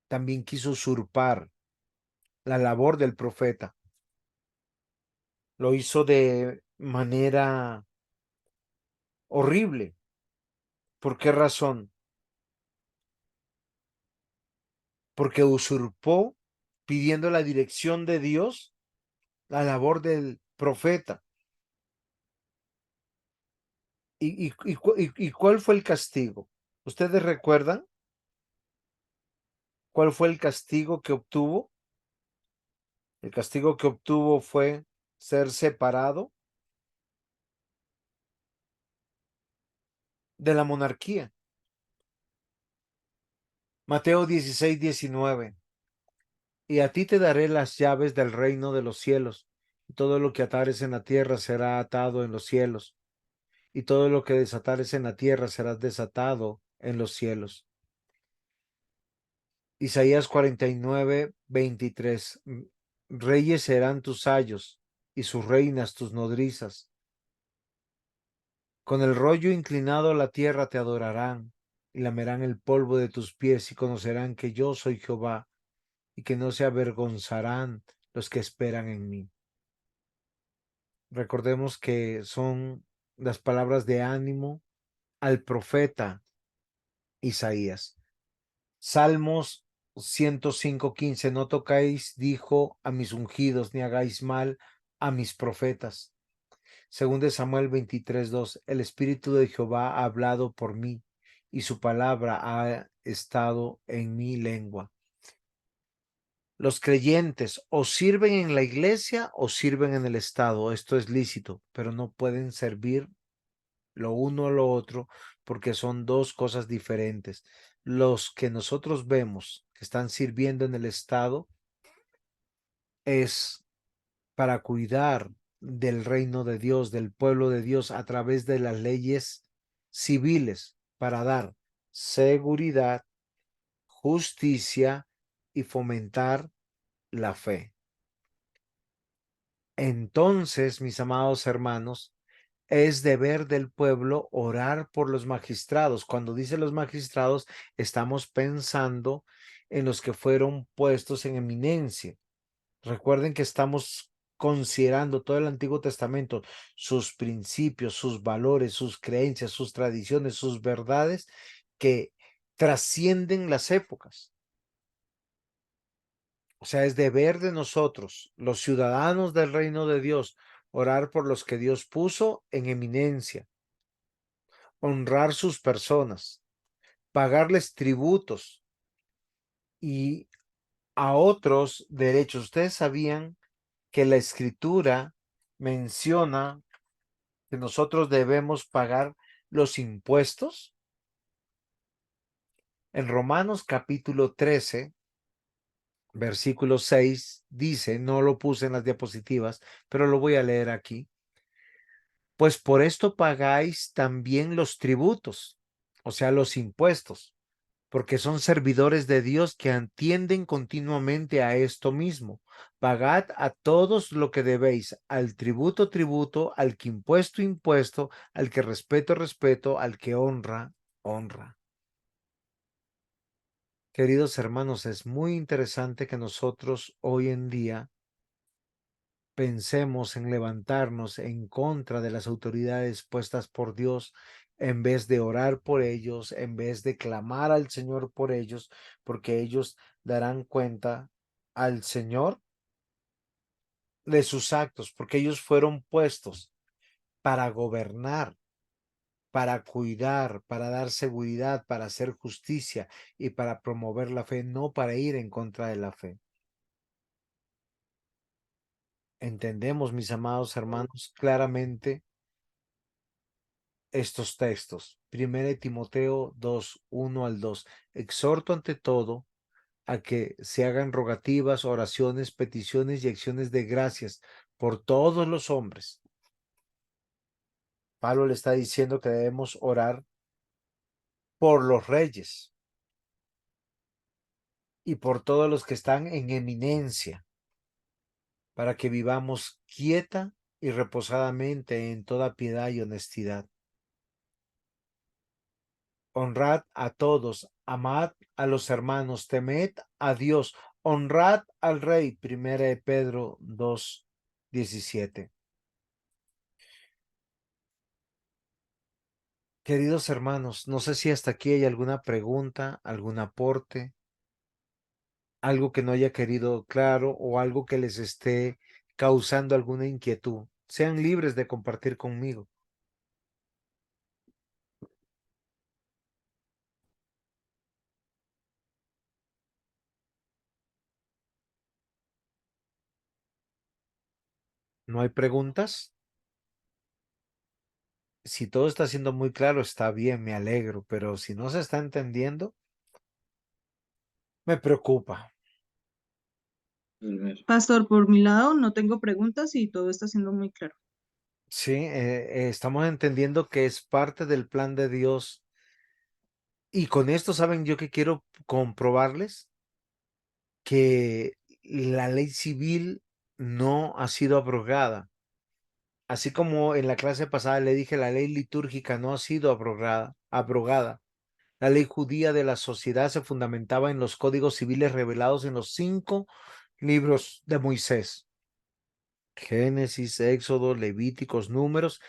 también quiso usurpar la labor del profeta. Lo hizo de manera horrible. ¿Por qué razón? Porque usurpó, pidiendo la dirección de Dios, la labor del profeta. ¿Y cuál fue el castigo? ¿Ustedes recuerdan cuál fue el castigo que obtuvo? El castigo que obtuvo fue ser separado de la monarquía. Mateo 16:19. Y a ti te daré las llaves del reino de los cielos. Y todo lo que atares en la tierra será atado en los cielos. Y todo lo que desatares en la tierra será desatado en los cielos. Isaías 49:23. Reyes serán tus ayos y sus reinas tus nodrizas. Con el rollo inclinado a la tierra te adorarán y lamerán el polvo de tus pies y conocerán que yo soy Jehová y que no se avergonzarán los que esperan en mí. Recordemos que son las palabras de ánimo al profeta Isaías. Salmos 105:15. No tocáis, dijo, a mis ungidos, ni hagáis mal a mis profetas. Según de Samuel 23:2. El Espíritu de Jehová ha hablado por mí, y su palabra ha estado en mi lengua. Los creyentes o sirven en la iglesia o sirven en el Estado. Esto es lícito, pero no pueden servir lo uno o lo otro porque son dos cosas diferentes. Los que nosotros vemos que están sirviendo en el Estado es para cuidar del reino de Dios, del pueblo de Dios a través de las leyes civiles, para dar seguridad, justicia y fomentar la fe. Entonces, mis amados hermanos, es deber del pueblo orar por los magistrados. Cuando dice los magistrados, estamos pensando en los que fueron puestos en eminencia. Recuerden que estamos considerando todo el Antiguo Testamento, sus principios, sus valores, sus creencias, sus tradiciones, sus verdades que trascienden las épocas. O sea, es deber de nosotros, los ciudadanos del reino de Dios, orar por los que Dios puso en eminencia, honrar sus personas, pagarles tributos y a otros derechos. Ustedes sabían que la escritura menciona que nosotros debemos pagar los impuestos. En Romanos capítulo 13, versículo 6, dice, no lo puse en las diapositivas, pero lo voy a leer aquí. Pues por esto pagáis también los tributos, o sea, los impuestos, porque son servidores de Dios que atienden continuamente a esto mismo. Pagad a todos lo que debéis, al tributo, tributo, al que impuesto, impuesto, al que respeto, respeto, al que honra, honra. Queridos hermanos, es muy interesante que nosotros hoy en día pensemos en levantarnos en contra de las autoridades puestas por Dios, en vez de orar por ellos, en vez de clamar al Señor por ellos, porque ellos darán cuenta al Señor de sus actos, porque ellos fueron puestos para gobernar, para cuidar, para dar seguridad, para hacer justicia y para promover la fe, no para ir en contra de la fe. Entendemos, mis amados hermanos, claramente estos textos. 1 Timoteo 2, 1 al 2. Exhorto ante todo a que se hagan rogativas, oraciones, peticiones y acciones de gracias por todos los hombres. Pablo le está diciendo que debemos orar por los reyes y por todos los que están en eminencia, para que vivamos quieta y reposadamente en toda piedad y honestidad. Honrad a todos, amad a los hermanos, temed a Dios, honrad al rey. 1 Pedro 2, 17. Queridos hermanos, no sé si hasta aquí hay alguna pregunta, algún aporte, algo que no haya querido claro o algo que les esté causando alguna inquietud. Sean libres de compartir conmigo. ¿No hay preguntas? Si todo está siendo muy claro, está bien, me alegro, pero si no se está entendiendo, me preocupa. Pastor, por mi lado no tengo preguntas y todo está siendo muy claro. Sí, estamos entendiendo que es parte del plan de Dios. Y con esto, ¿saben yo que quiero comprobarles? Que la ley civil no ha sido abrogada. Así como en la clase pasada le dije, la ley litúrgica no ha sido abrogada. La ley judía de la sociedad se fundamentaba en los códigos civiles revelados en los 5 libros de Moisés: Génesis, Éxodo, Levíticos, Números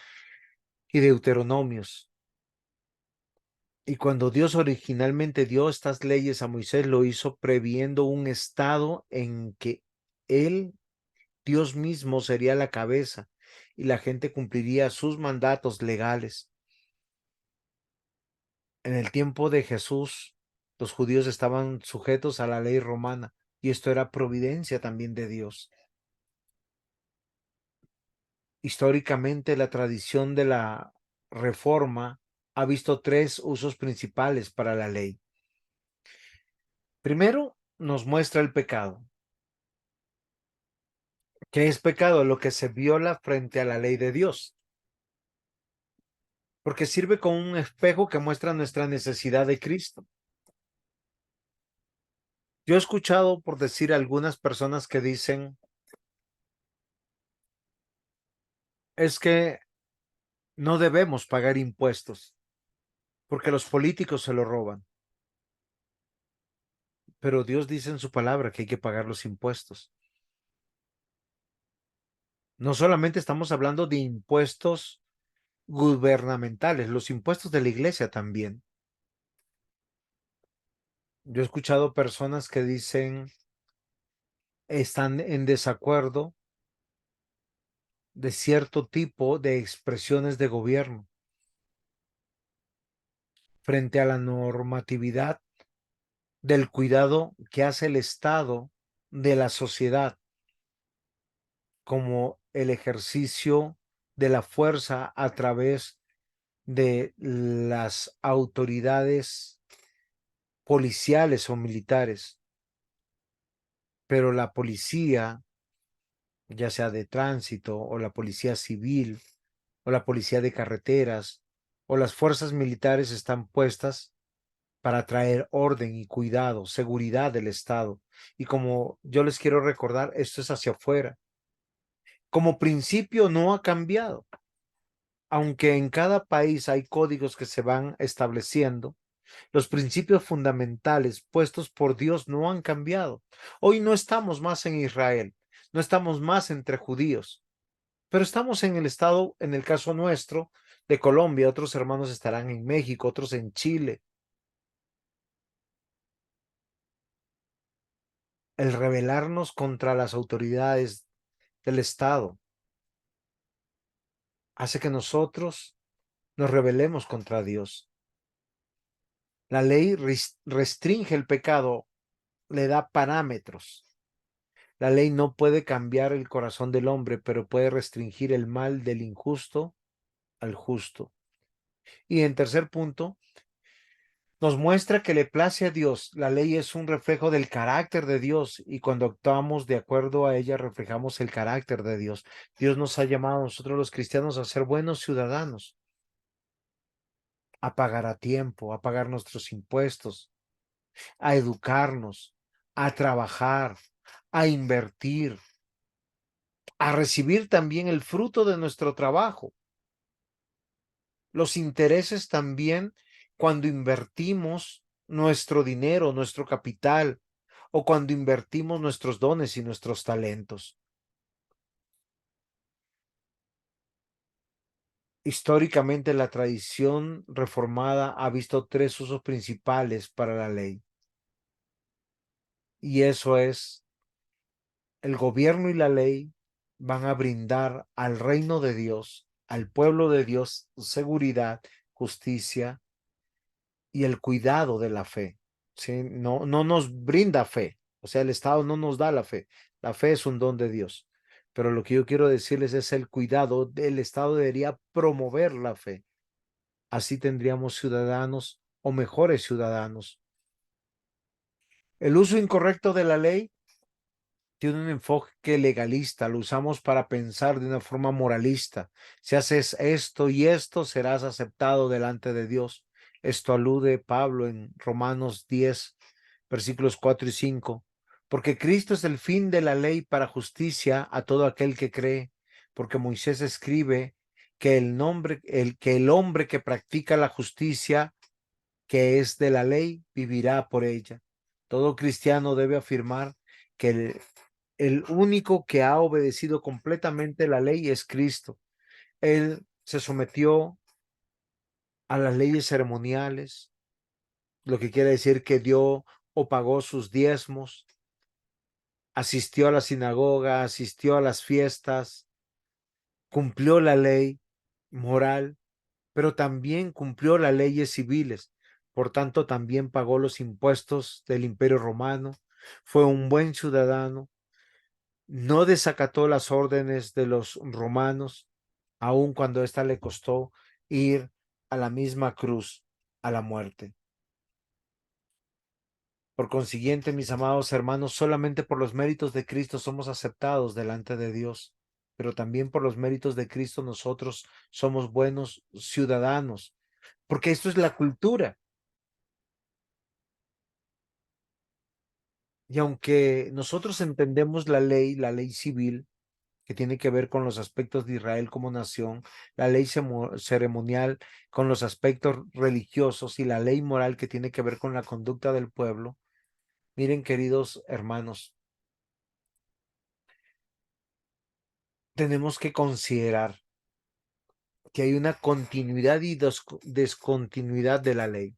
y Deuteronomios. Y cuando Dios originalmente dio estas leyes a Moisés, lo hizo previendo un estado en que él, Dios mismo, sería la cabeza y la gente cumpliría sus mandatos legales. En el tiempo de Jesús, los judíos estaban sujetos a la ley romana y esto era providencia también de Dios. Históricamente, la tradición de la reforma ha visto 3 usos principales para la ley. Primero, nos muestra el pecado. ¿Qué es pecado? Lo que se viola frente a la ley de Dios. Porque sirve como un espejo que muestra nuestra necesidad de Cristo. Yo he escuchado, por decir, algunas personas que dicen, es que no debemos pagar impuestos porque los políticos se lo roban. Pero Dios dice en su palabra que hay que pagar los impuestos. No solamente estamos hablando de impuestos gubernamentales, los impuestos de la iglesia también. Yo he escuchado personas que dicen, están en desacuerdo de cierto tipo de expresiones de gobierno frente a la normatividad del cuidado que hace el Estado de la sociedad, como el ejercicio de la fuerza a través de las autoridades policiales o militares. Pero la policía, ya sea de tránsito o la policía civil o la policía de carreteras o las fuerzas militares, están puestas para traer orden y cuidado, seguridad del Estado. Y como yo les quiero recordar, esto es hacia afuera. Como principio no ha cambiado, aunque en cada país hay códigos que se van estableciendo. Los principios fundamentales puestos por Dios no han cambiado. Hoy no estamos más en Israel, no estamos más entre judíos, pero estamos en el estado, en el caso nuestro, de Colombia. Otros hermanos estarán en México, otros en Chile. El rebelarnos contra las autoridades del Estado hace que nosotros nos rebelemos contra Dios. La ley restringe el pecado, le da parámetros, La ley no puede cambiar el corazón del hombre, pero puede restringir el mal del injusto al justo. Y en tercer punto, nos muestra que le place a Dios. La ley es un reflejo del carácter de Dios y cuando actuamos de acuerdo a ella reflejamos el carácter de Dios. Dios nos ha llamado a nosotros los cristianos a ser buenos ciudadanos, a pagar a tiempo, a pagar nuestros impuestos, a educarnos, a trabajar, a invertir, a recibir también el fruto de nuestro trabajo. Los intereses también cuando invertimos nuestro dinero, nuestro capital, o cuando invertimos nuestros dones y nuestros talentos. Históricamente, la tradición reformada ha visto tres usos principales para la ley. Y eso es, el gobierno y la ley van a brindar al reino de Dios, al pueblo de Dios, seguridad, justicia y el cuidado de la fe. ¿Sí? No nos brinda fe. O sea, el Estado no nos da la fe. La fe es un don de Dios. Pero lo que yo quiero decirles es el cuidado. El Estado debería promover la fe. Así tendríamos ciudadanos o mejores ciudadanos. El uso incorrecto de la ley tiene un enfoque legalista, lo usamos para pensar de una forma moralista. Si haces esto y esto, serás aceptado delante de Dios. Esto alude Pablo en Romanos 10, versículos 4 y 5. Porque Cristo es el fin de la ley para justicia a todo aquel que cree, porque Moisés escribe que que el hombre que practica la justicia que es de la ley vivirá por ella. Todo cristiano debe afirmar que el único que ha obedecido completamente la ley es Cristo. Él se sometió a las leyes ceremoniales, lo que quiere decir que dio o pagó sus diezmos, asistió a la sinagoga, asistió a las fiestas, cumplió la ley moral, pero también cumplió las leyes civiles. Por tanto, también pagó los impuestos del Imperio Romano, fue un buen ciudadano, no desacató las órdenes de los romanos, aun cuando ésta le costó ir a la misma cruz, a la muerte. Por consiguiente, mis amados hermanos, solamente por los méritos de Cristo somos aceptados delante de Dios, pero también por los méritos de Cristo nosotros somos buenos ciudadanos, porque esto es la cultura. Y aunque nosotros entendemos la ley civil, que tiene que ver con los aspectos de Israel como nación, la ley ceremonial con los aspectos religiosos y la ley moral que tiene que ver con la conducta del pueblo. Miren, queridos hermanos, tenemos que considerar que hay una continuidad y descontinuidad de la ley,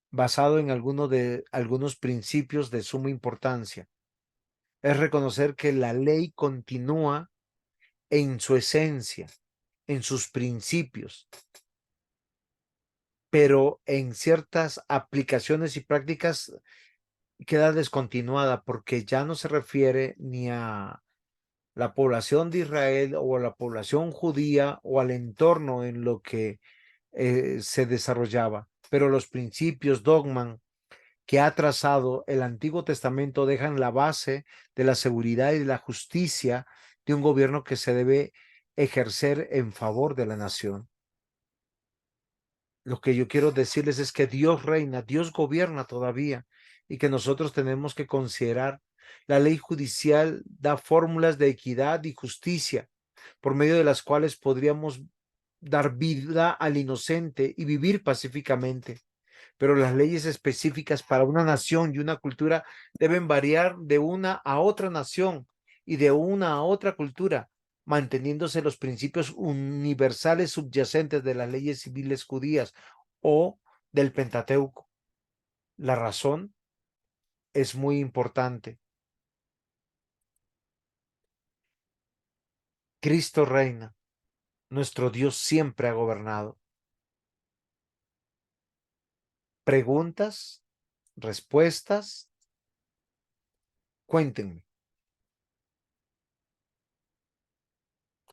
basado en algunos principios de suma importancia. Es reconocer que la ley continúa en su esencia, en sus principios, pero en ciertas aplicaciones y prácticas queda descontinuada porque ya no se refiere ni a la población de Israel o a la población judía o al entorno en lo que se desarrollaba, pero los principios, dogma que ha trazado el Antiguo Testamento dejan la base de la seguridad y de la justicia de un gobierno que se debe ejercer en favor de la nación. Lo que yo quiero decirles es que Dios reina, Dios gobierna todavía y que nosotros tenemos que considerar la ley judicial da fórmulas de equidad y justicia por medio de las cuales podríamos dar vida al inocente y vivir pacíficamente. Pero las leyes específicas para una nación y una cultura deben variar de una a otra nación y de una a otra cultura, manteniéndose los principios universales subyacentes de las leyes civiles judías o del Pentateuco. La razón es muy importante. Cristo reina. Nuestro Dios siempre ha gobernado. Preguntas, respuestas, cuéntenme.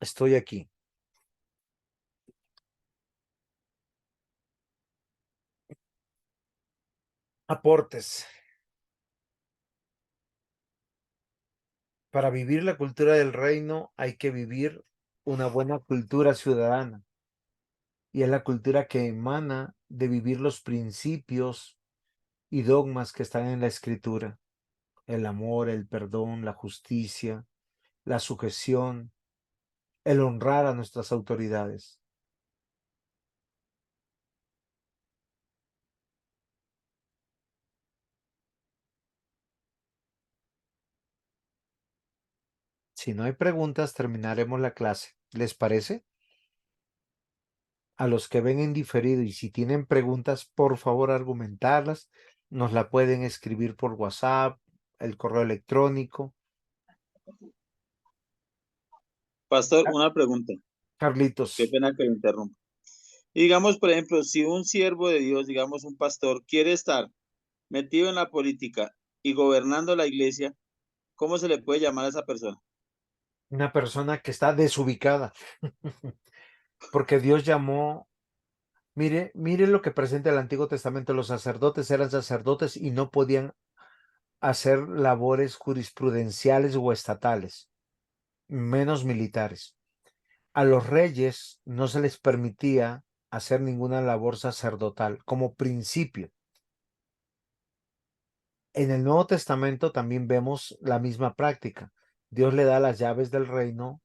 Estoy aquí. Aportes. Para vivir la cultura del reino hay que vivir una buena cultura ciudadana. Y es la cultura que emana de vivir los principios y dogmas que están en la escritura. El amor, el perdón, la justicia, la sujeción, el honrar a nuestras autoridades. Si no hay preguntas, terminaremos la clase. ¿Les parece? A los que ven en diferido y si tienen preguntas, por favor argumentarlas. Nos la pueden escribir por WhatsApp, el correo electrónico. Pastor, una pregunta. Qué Carlitos, pena que lo interrumpa. Y digamos, por ejemplo, si un siervo de Dios, digamos un pastor, quiere estar metido en la política y gobernando la iglesia, ¿cómo se le puede llamar a esa persona? una persona que está desubicada, porque Dios llamó, mire lo que presenta el Antiguo Testamento, los sacerdotes eran sacerdotes y no podían hacer labores jurisprudenciales o estatales, menos militares. A los reyes no se les permitía hacer ninguna labor sacerdotal como principio. En el Nuevo Testamento también vemos la misma práctica. Dios le da las llaves del reino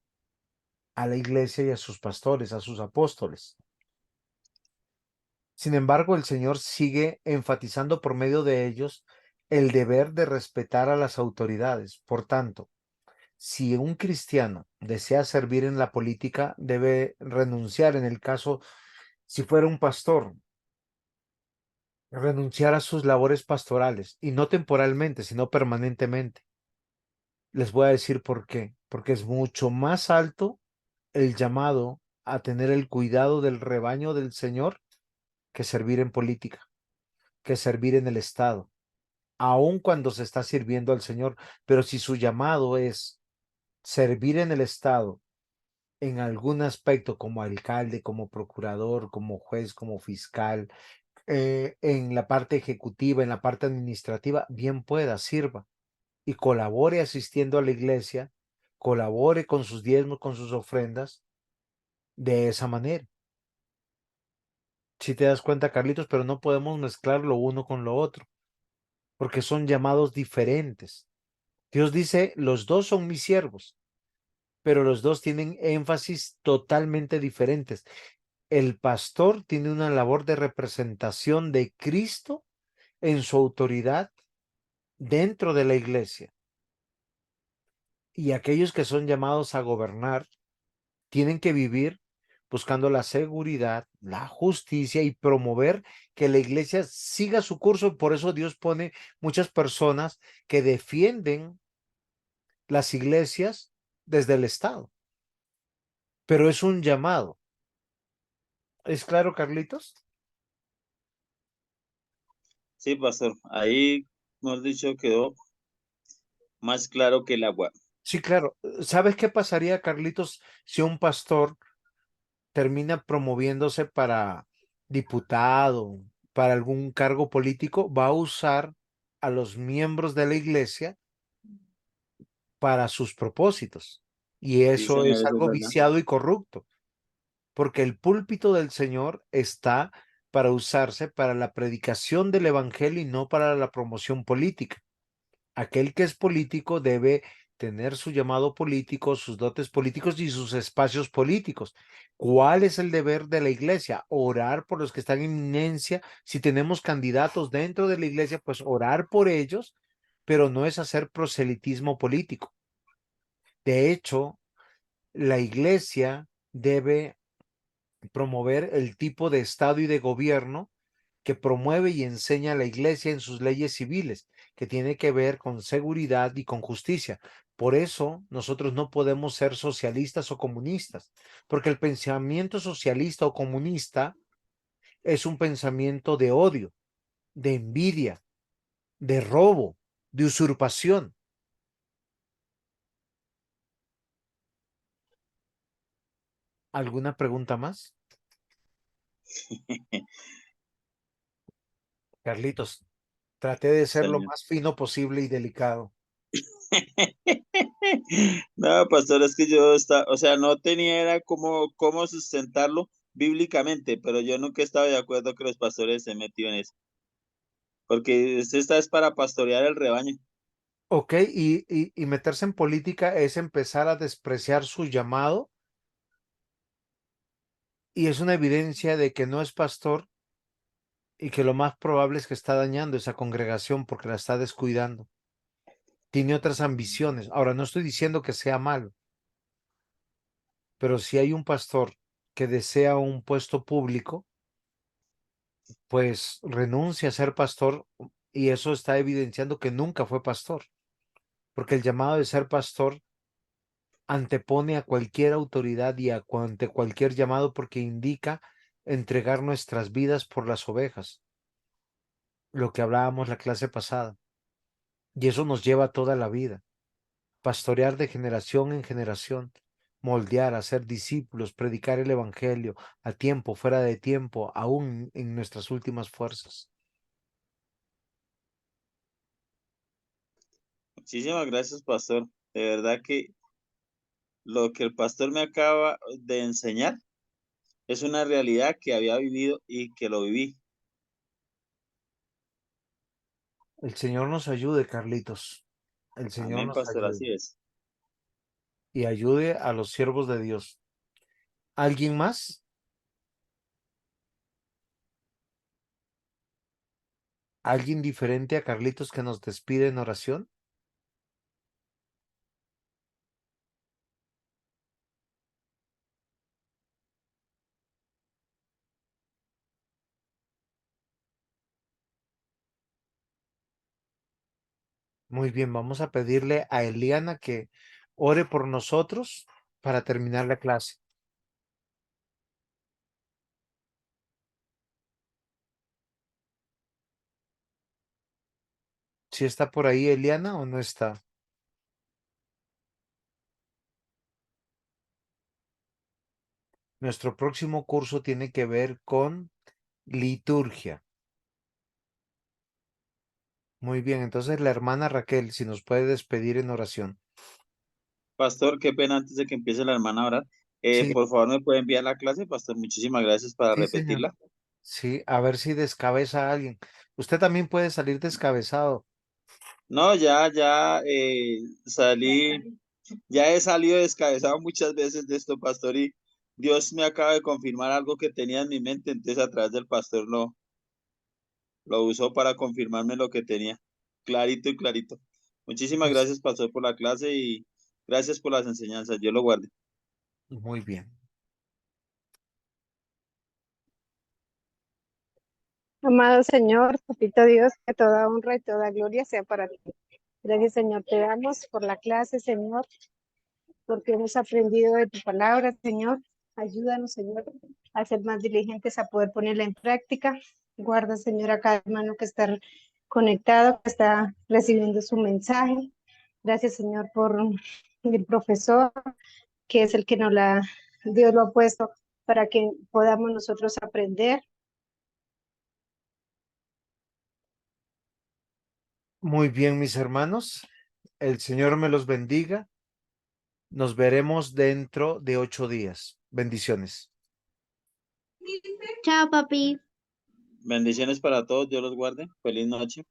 a la iglesia y a sus pastores, a sus apóstoles. Sin embargo, el Señor sigue enfatizando por medio de ellos el deber de respetar a las autoridades. Por tanto, si un cristiano desea servir en la política, debe renunciar, en el caso, si fuera un pastor, renunciar a sus labores pastorales, y no temporalmente, sino permanentemente. Les voy a decir por qué. Porque es mucho más alto el llamado a tener el cuidado del rebaño del Señor que servir en política, que servir en el Estado, aun cuando se está sirviendo al Señor. Pero si su llamado es servir en el Estado, en algún aspecto como alcalde, como procurador, como juez, como fiscal, en la parte ejecutiva, en la parte administrativa, bien pueda, sirva y colabore asistiendo a la iglesia, colabore con sus diezmos, con sus ofrendas, de esa manera. Si te das cuenta, Carlitos, pero no podemos mezclar lo uno con lo otro, porque son llamados diferentes. Dios dice, los dos son mis siervos, pero los dos tienen énfasis totalmente diferentes. El pastor tiene una labor de representación de Cristo en su autoridad dentro de la iglesia. Y aquellos que son llamados a gobernar tienen que vivir buscando la seguridad, la justicia y promover que la iglesia siga su curso. Por eso Dios pone muchas personas que defienden las iglesias desde el Estado. Pero es un llamado. ¿Es claro, Carlitos? Sí, pastor, ahí, hemos dicho, quedó más claro que el agua. Sí, claro. ¿Sabes qué pasaría, Carlitos, si un pastor termina promoviéndose para diputado, para algún cargo político? Va a usar a los miembros de la iglesia para sus propósitos. Y Sí, eso señor, es eso es algo verdad. viciado y corrupto, porque el púlpito del Señor está para usarse para la predicación del evangelio y no para la promoción política. Aquel que es político debe tener su llamado político, sus dotes políticos y sus espacios políticos. ¿Cuál es el deber de la iglesia? Orar por los que están en eminencia. Si tenemos candidatos dentro de la iglesia, pues orar por ellos, pero no es hacer proselitismo político. De hecho, la iglesia debe promover el tipo de Estado y de gobierno que promueve y enseña la iglesia en sus leyes civiles, que tiene que ver con seguridad y con justicia. Por eso nosotros no podemos ser socialistas o comunistas, porque el pensamiento socialista o comunista es un pensamiento de odio, de envidia, de robo, de usurpación. ¿Alguna pregunta más? Carlitos, traté de ser lo Señor. más fino posible y delicado. No, pastor, es que o sea, no tenía era cómo sustentarlo bíblicamente, pero yo nunca estaba de acuerdo que los pastores se metieran en eso, porque esta es para pastorear el rebaño. Ok, y meterse en política es empezar a despreciar su llamado y es una evidencia de que no es pastor y que lo más probable es que está dañando esa congregación porque la está descuidando. Tiene otras ambiciones. Ahora, no estoy diciendo que sea malo, pero si hay un pastor que desea un puesto público, pues renuncia a ser pastor y eso está evidenciando que nunca fue pastor, porque el llamado de ser pastor antepone a cualquier autoridad y ante cualquier llamado porque indica entregar nuestras vidas por las ovejas, lo que hablábamos la clase pasada. Y eso nos lleva toda la vida, pastorear de generación en generación, moldear, hacer discípulos, predicar el evangelio a tiempo, fuera de tiempo, aún en nuestras últimas fuerzas. Muchísimas gracias, pastor. De verdad que lo que el pastor me acaba de enseñar es una realidad que había vivido y que lo viví. El Señor nos ayude, Carlitos. El Señor Amén, nos pastor, ayude así es. y ayude a los siervos de Dios. ¿Alguien más? ¿Alguien diferente a Carlitos que nos despide en oración? Muy bien, vamos a pedirle a Eliana que ore por nosotros para terminar la clase. ¿Si está por ahí Eliana o no está? Nuestro próximo curso tiene que ver con liturgia. Muy bien, entonces la hermana Raquel, si nos puede despedir en oración. Pastor, qué pena antes de que empiece la hermana a orar. Sí, Por favor, ¿me puede enviar la clase, pastor? Muchísimas gracias para sí, señor. repetirla. Sí, a ver si descabeza a alguien. Usted también puede salir descabezado. No, ya ya he salido descabezado muchas veces de esto, pastor, y Dios me acaba de confirmar algo que tenía en mi mente, entonces a través del pastor lo usó para confirmarme lo que tenía, clarito y clarito. Muchísimas Pues, gracias, pastor, por la clase y gracias por las enseñanzas. Yo lo guarde. muy bien. Amado Señor, Papito Dios, que toda honra y toda gloria sea para ti. Gracias, Señor, te damos por la clase, Señor, porque hemos aprendido de tu palabra, Señor. Ayúdanos, Señor, a ser más diligentes, a poder ponerla en práctica. Guarda, Señor, a cada hermano que está conectado, que está recibiendo su mensaje. Gracias, Señor, por el profesor, que es el que Dios lo ha puesto para que podamos nosotros aprender. Muy bien, mis hermanos. El Señor me los bendiga. Nos veremos dentro de 8 días. Bendiciones. Chao, papi. Bendiciones para todos, Dios los guarde. Feliz noche.